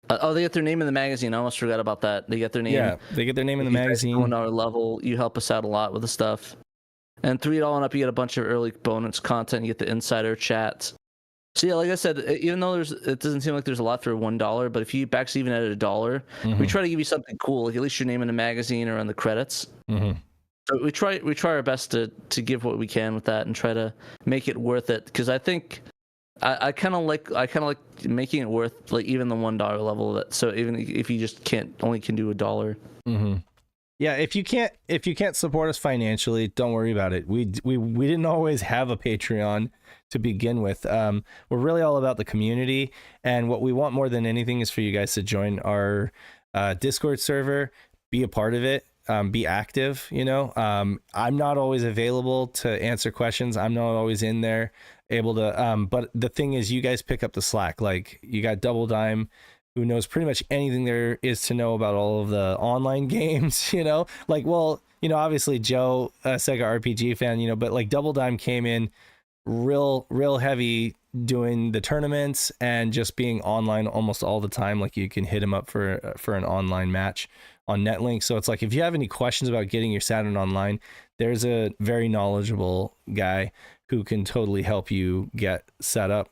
They get their name in the magazine. I almost forgot about that. They get their name. Yeah, they get their name in the magazine. $1 level, you help us out a lot with the stuff. And $3 and up, you get a bunch of early bonus content. You get the insider chats. So yeah, like I said, even though it doesn't seem like there's a lot for $1, but if you back even at $1, we try to give you something cool, like at least your name in the magazine or on the credits. So we try our best to give what we can with that and try to make it worth it, because I think I kind of like making it worth like even the $1 level of it. So even if you just only can do $1. Yeah, if you can't support us financially, don't worry about it. We didn't always have a Patreon to begin with. We're really all about the community, and what we want more than anything is for you guys to join our Discord server, be a part of it, be active. I'm not always available to answer questions. I'm not always in there able to. But the thing is, you guys pick up the slack. Like, you got Double Dime, who knows pretty much anything there is to know about all of the online games, obviously Joe, Sega RPG fan, but like Double Dime came in real heavy doing the tournaments and just being online almost all the time. Like, you can hit him up for an online match on Netlink. So it's like, if you have any questions about getting your Saturn online, there's a very knowledgeable guy who can totally help you get set up.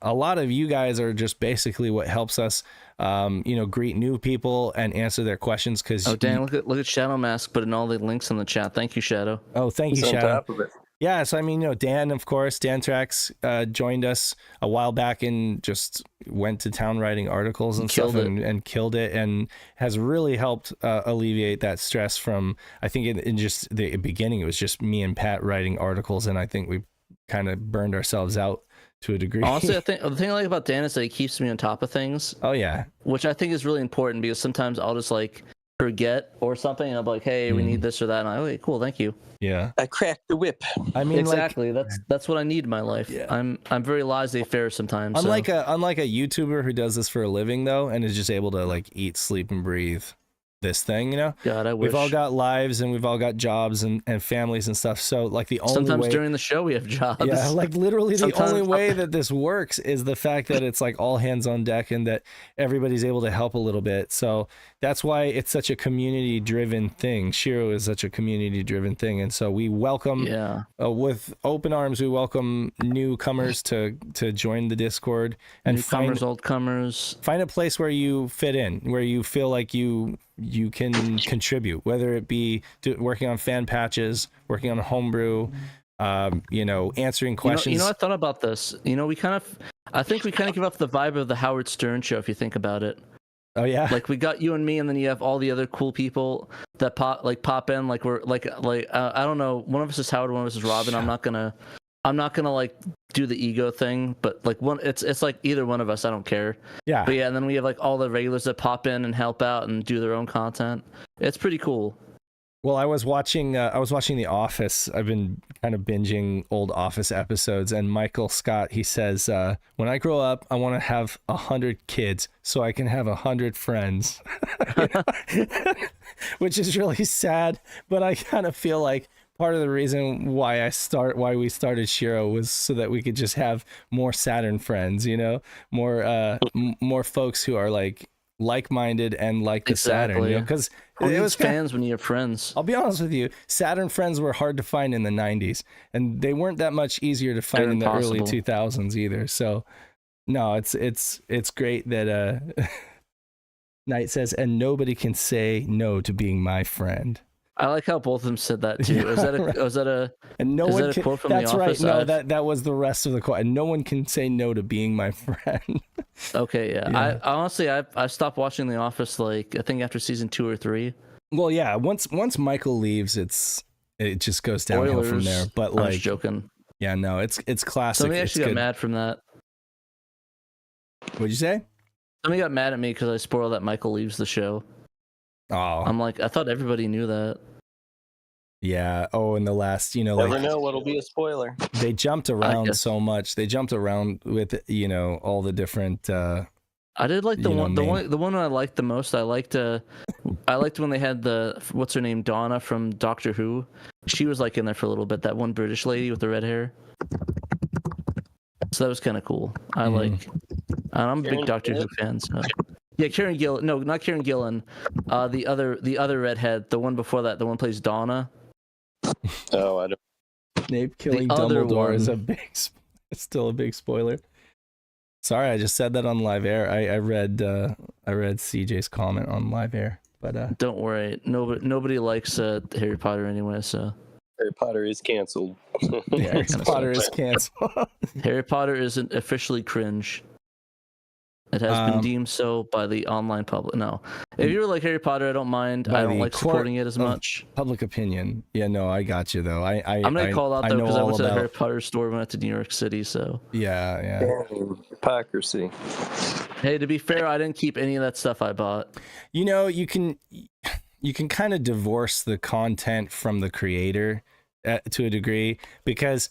a lot of you guys are just basically what helps us, greet new people and answer their questions. Because Dan, look at Shadow Mask putting all the links in the chat. Thank you, Shadow. Oh, thank you, He's on Shadow. top of it. Yeah, so I mean, Dan, of course, Danthrax joined us a while back and just went to town writing articles and stuff and killed it, and has really helped alleviate that stress from, I think in just the beginning, it was just me and Pat writing articles, and I think we kind of burned ourselves out to a degree. Honestly, I think the thing I like about Dan is that he keeps me on top of things. Oh, yeah. Which I think is really important, because sometimes I'll just like forget or something, and I'll be like, hey, we need this or that, and I'm like, okay, cool, thank you. Yeah, I cracked the whip. I mean, exactly. That's what I need in my life. Yeah. I'm very laissez-faire sometimes. Unlike a YouTuber who does this for a living though, and is just able to like eat, sleep, and breathe this thing, God, I wish. We've all got lives and we've all got jobs and families and stuff. So like the only sometimes way, during the show we have jobs. Yeah, like literally the only way that this works is the fact that it's like all hands on deck and that everybody's able to help a little bit. So that's why it's such a community driven thing. SHIRO is such a community driven thing, and so we welcome with open arms. We welcome newcomers to join the Discord and newcomers, oldcomers. Find a place where you fit in, where you feel like you can contribute, whether it be working on fan patches, working on homebrew, answering questions. I thought about this. I think we kind of give up the vibe of the Howard Stern show, if you think about it. Oh yeah. Like we got you and me, and then you have all the other cool people that pop in. Like we're like I don't know. One of us is Howard, one of us is Robin. I'm not gonna like do the ego thing, but like it's like either one of us. I don't care. Yeah. But yeah, and then we have like all the regulars that pop in and help out and do their own content. It's pretty cool. Well, I was watching The Office. I've been kind of binging old Office episodes, and Michael Scott, he says, when I grow up, I want to have 100 kids so I can have 100 friends, which is really sad. But I kind of feel like part of the reason why we started SHIRO was so that we could just have more Saturn friends, more folks who are like-minded and like the Saturn, because it was fans when you have friends. I'll be honest with you, Saturn friends were hard to find in the 90s, and they weren't that much easier to find in the early 2000s either. So no, it's great that Knight says, and nobody can say no to being my friend. I like how both of them said that too. Is that a and no one can, quote from that's The Office? Right. No, that was the rest of the quote. And no one can say no to being my friend. Okay, yeah. I honestly I stopped watching The Office I think after season 2 or 3. Well, yeah. Once Michael leaves, it just goes downhill from there. But I was joking. Yeah, no, it's classic. Somebody actually got mad from that. What'd you say? Somebody got mad at me because I spoiled that Michael leaves the show. Oh, I'm like, I thought everybody knew that. Yeah. Oh, in the last, never know what'll be a spoiler. They jumped around so much. They jumped around with, all the different. I did like the one I liked the most. I liked when they had what's her name, Donna from Doctor Who. She was in there for a little bit. That one British lady with the red hair. So that was kind of cool. I'm a big Doctor Who fan. So. Yeah, Karen Gillan. No, not Karen Gillan. The other redhead, the one before that, the one plays Donna. Oh, I don't. Snape killing Dumbledore is still a big spoiler. Sorry, I just said that on live air. I read CJ's comment on live air, but don't worry. Nobody likes Harry Potter anyway, so. Harry Potter is canceled. Yeah, Harry Potter is canceled. Harry Potter isn't officially cringe. It has been deemed so by the online public. No, if you were like Harry Potter, I don't mind. I don't like supporting it as much. Public opinion. Yeah, no, I got you though. I'm gonna call out though because I went to the Harry Potter store when I went to New York City. So yeah. Hypocrisy. Hey, to be fair, I didn't keep any of that stuff I bought. You can kind of divorce the content from the creator to a degree because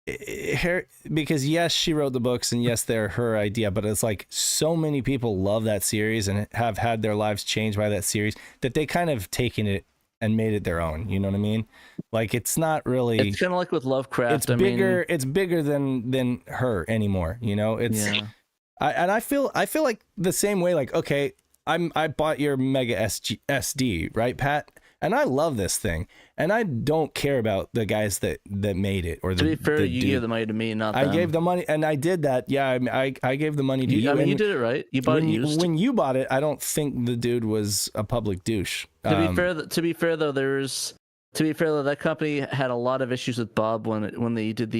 yes, she wrote the books and yes, they're her idea, but it's so many people love that series and have had their lives changed by that series that they kind of taken it and made it their own. You know what I mean? It's not really. It's kind of like with Lovecraft. It's bigger than her anymore. I feel like the same way. Okay, I bought your Mega SD, right, Pat? and I love this thing, and I don't care about the guys that made it or the. To be fair, you dude. gave the money to me, not them. I gave the money, and I did that. Yeah, I gave the money to you. I mean, you did it right. You bought it used. When you bought it, I don't think the dude was a public douche. To be fair though, that company had a lot of issues with Bob when they did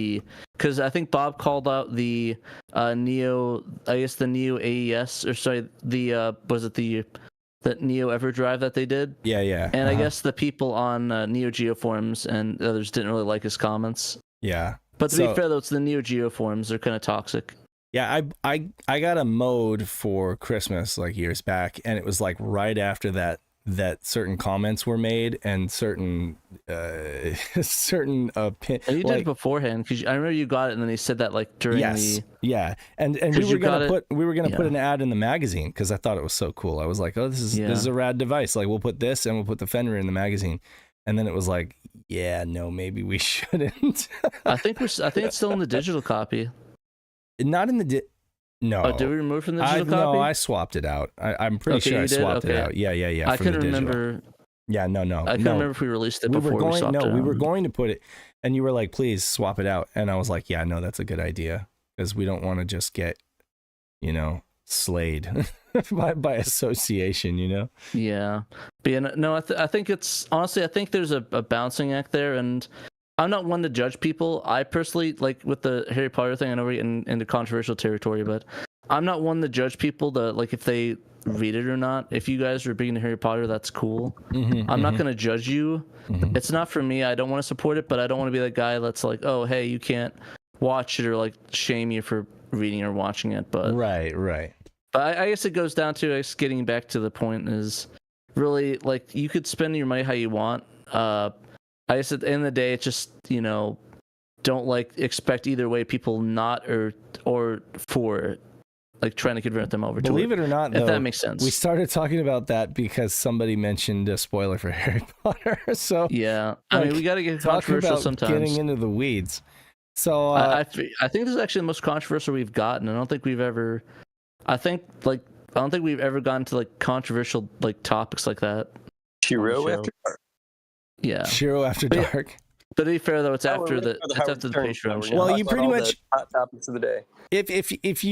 because I think Bob called out the Neo, I guess the Neo AES, or sorry, was it the Neo EverDrive that they did? Yeah. And I guess the people on Neo Geo forums and others didn't really like his comments. Yeah. But to be fair though, it's the Neo Geo forums. They're kind of toxic. Yeah, I got a mode for Christmas like years back, and it was like right after that certain comments were made and certain And you did it beforehand, because I remember you got it and then they said that like during yeah, and we were gonna put an ad in the magazine because I thought it was so cool. I was like, oh, this is a rad device. Like, we'll put this and we'll put the Fenrir in the magazine, and then it was like, yeah, no, maybe we shouldn't. I think it's still in the digital copy. Not in the No. Oh, did we remove from the digital copy? No, I swapped it out. I'm pretty sure I swapped it out. Yeah. I couldn't remember. Yeah, no. I couldn't remember if we released it before we swapped it out. We were going to put it, and you were like, please swap it out. And I was like, yeah, no, that's a good idea, because we don't want to just get, slayed by association, Yeah. But yeah, no, I think it's, honestly, I think there's a balancing act there, and I'm not one to judge people. I personally, like with the Harry Potter thing, I know we're getting into controversial territory, but I'm not one to judge people if they read it or not. If you guys are big into Harry Potter, that's cool. I'm not going to judge you. It's not for me. I don't want to support it, but I don't want to be that guy that's like, oh, hey, you can't watch it, or like shame you for reading or watching it. But right. But I guess it goes down to, I guess, getting back to the point is really, like, you could spend your money how you want. I guess at the end of the day, it's just, don't expect either way people not or for trying to convert them over to it. Believe it or not, though, if that makes sense. We started talking about that because somebody mentioned a spoiler for Harry Potter. So yeah, I mean, we got to get controversial sometimes. Getting into the weeds. So I think this is actually the most controversial we've gotten. I don't think we've ever gotten to controversial topics like that. SHIRO After Dark. Yeah. SHIRO After Dark. But to be fair though, it's after the Patreon show. Well, you pretty much hot topics of the day. If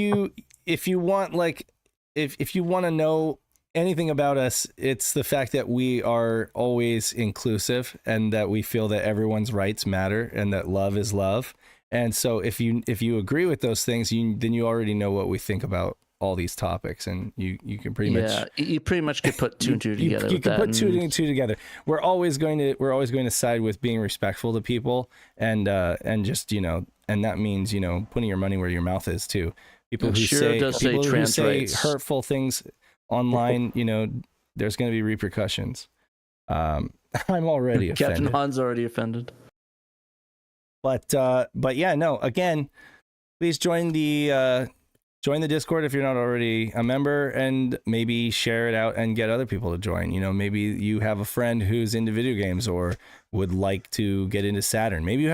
you want if you want to know anything about us, it's the fact that we are always inclusive and that we feel that everyone's rights matter and that love is love. And so if you agree with those things, then you already know what we think about all these topics, and you can pretty much you pretty much could put two and two together. You can put two and two together. We're always going to side with being respectful to people, and just and that means putting your money where your mouth is too. People who say hurtful things online, there's going to be repercussions. I'm already offended. Captain Han's already offended. But yeah, no. Again, please join the Discord if you're not already a member, and maybe share it out and get other people to join. Maybe you have a friend who's into video games or would like to get into Saturn. Maybe you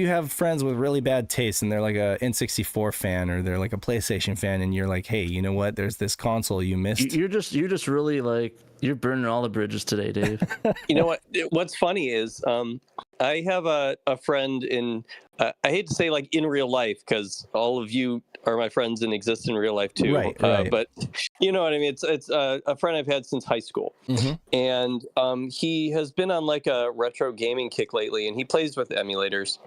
have friends with really bad taste and they're like a N64 fan, or they're like a PlayStation fan, and you're like, hey, you know what? There's this console you missed. You're just really you're burning all the bridges today, Dave. You know what? What's funny is I have a friend in, I hate to say in real life, because all of you are my friends and exist in real life too. Right. But you know what I mean? It's a friend I've had since high school. And he has been on a retro gaming kick lately, and he plays with emulators.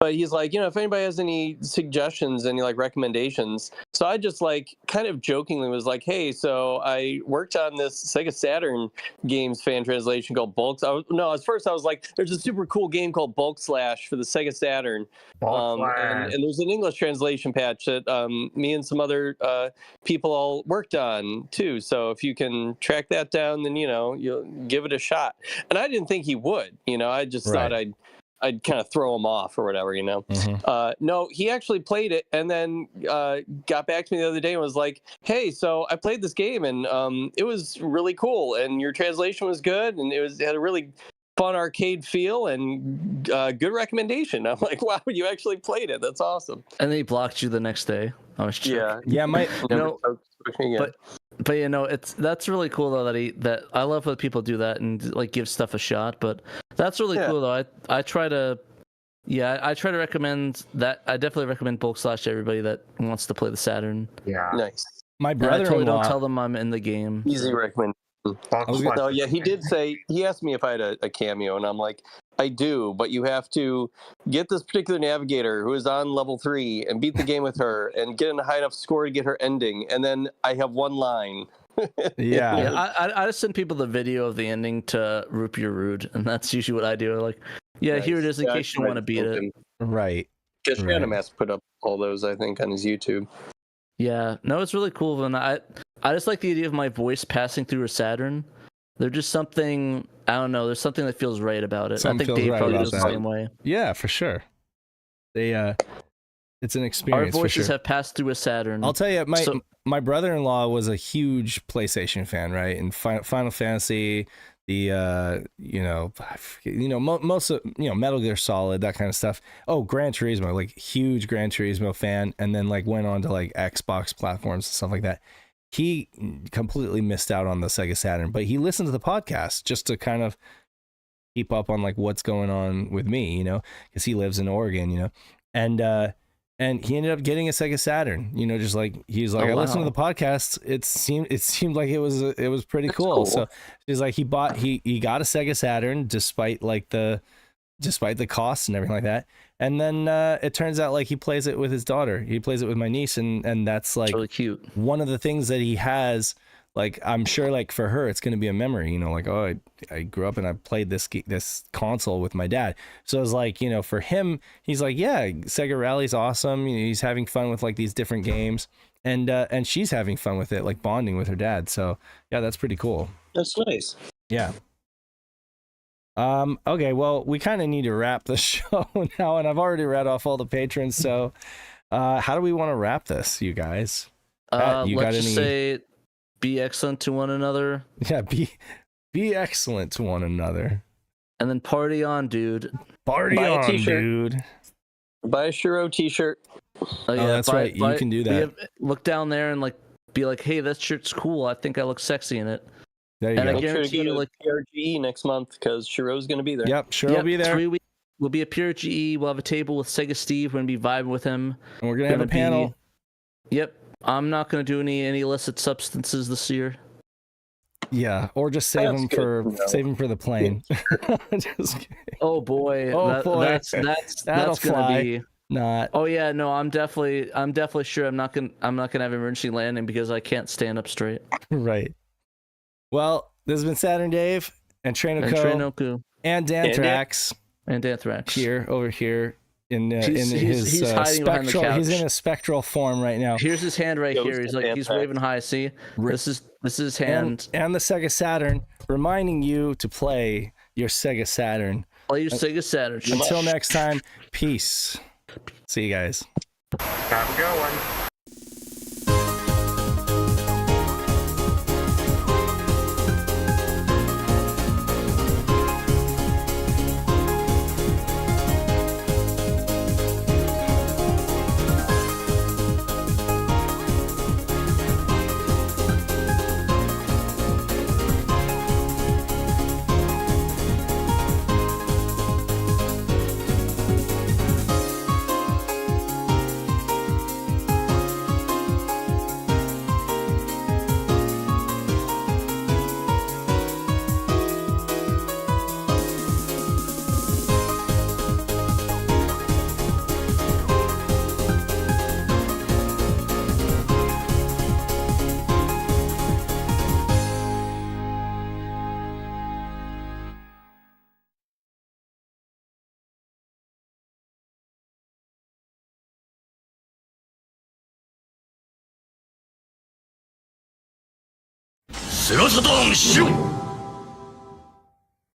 But he's like, if anybody has any suggestions, any recommendations. So I just kind of jokingly was like, hey, so I worked on this Sega Saturn games fan translation called Bulk. At first I was like, there's a super cool game called Bulk Slash for the Sega Saturn. And there's an English translation patch that me and some other people all worked on too. So if you can track that down, then, you'll give it a shot. And I didn't think he would, I just thought I'd kind of throw him off or whatever, No, he actually played it and then got back to me the other day and was like, hey, so I played this game and it was really cool and your translation was good and it had a really fun arcade feel and good recommendation. I'm like, wow, you actually played it. That's awesome. And then he blocked you the next day. I was yeah, but that's really cool though that I love when people do that and like give stuff a shot. But that's really cool though. I try to recommend that. I definitely recommend Bulk Slash to everybody that wants to play the Saturn. Yeah. Nice. My And I totally brother-in-law. don't tell them I'm in the game. Easy recommend. Bulk Yeah, he did say, he asked me if I had a cameo, and I'm like, I do, but you have to get this particular navigator who is on level 3 and beat the game with her and get in a high enough score to get her ending, and then I have one line. Yeah. I just send people the video of the ending to Root Your Rude, and that's usually what I do. Like, nice. Here it is in case you want to beat it. Right. Just Randomass put up all those, I think, on his YouTube. Yeah, no, it's really cool. And I just like the idea of my voice passing through a Saturn. There's just something, I don't know, there's something that feels right about it. Something I think Dave probably feels the same way. Yeah, for sure. It's an experience. Our voices for sure. have passed through a Saturn. I'll tell you, my brother-in-law was a huge PlayStation fan, right? And Final Fantasy, most of Metal Gear Solid, that kind of stuff. Oh, Gran Turismo, like huge Gran Turismo fan, and then like went on to like Xbox platforms and stuff like that. He completely missed out on the Sega Saturn, but he listened to the podcast just to kind of keep up on like what's going on with me, because he lives in Oregon, and he ended up getting a Sega Saturn, just like he's like, I listened to the podcast. It seemed like it was pretty cool. So he's like, he got a Sega Saturn despite the costs and everything like that. And then it turns out like he plays it with his daughter. He plays it with my niece, and that's like really cute. One of the things that he has. Like, I'm sure, like, for her, it's going to be a memory, like, oh, I grew up and I played this console with my dad. So it's like, for him, he's like, yeah, Sega Rally's awesome. He's having fun with, like, these different games. And she's having fun with it, like, bonding with her dad. So, yeah, that's pretty cool. That's nice. Yeah. Okay, well, we kind of need to wrap the show now, and I've already read off all the patrons. So, how do we want to wrap this, you guys? Pat, let's just say... Be excellent to one another. Yeah, be excellent to one another. And then party on, dude. Party on, dude. Buy a SHIRO t-shirt. Oh, yeah, that's right. You can do that. Look down there and be like, hey, that shirt's cool. I think I look sexy in it. There you go. I guarantee you, like PRGE next month because SHIRO's going to be there. Yep, SHIRO will be there. 3 weeks. We'll be at PRGE. We'll have a table with Sega Steve. We're going to be vibing with him. And we're going to have a panel. Yep. I'm not going to do any illicit substances this year. Yeah, or just save them for the plane. Just kidding. Oh boy. That's going to be not. Oh yeah, no, I'm definitely sure I'm not going to have emergency landing because I can't stand up straight. Right. Well, this has been SaturnDave and TraynoCo and Danthrax over here. He's hiding behind the couch. He's in a spectral form right now. Here's his hand right here. He's waving high. See, this is his hand. And the Sega Saturn, reminding you to play your Sega Saturn. Play your Sega Saturn. Until next time, peace. See you guys. Have a good one. SEGA Saturn SHIRO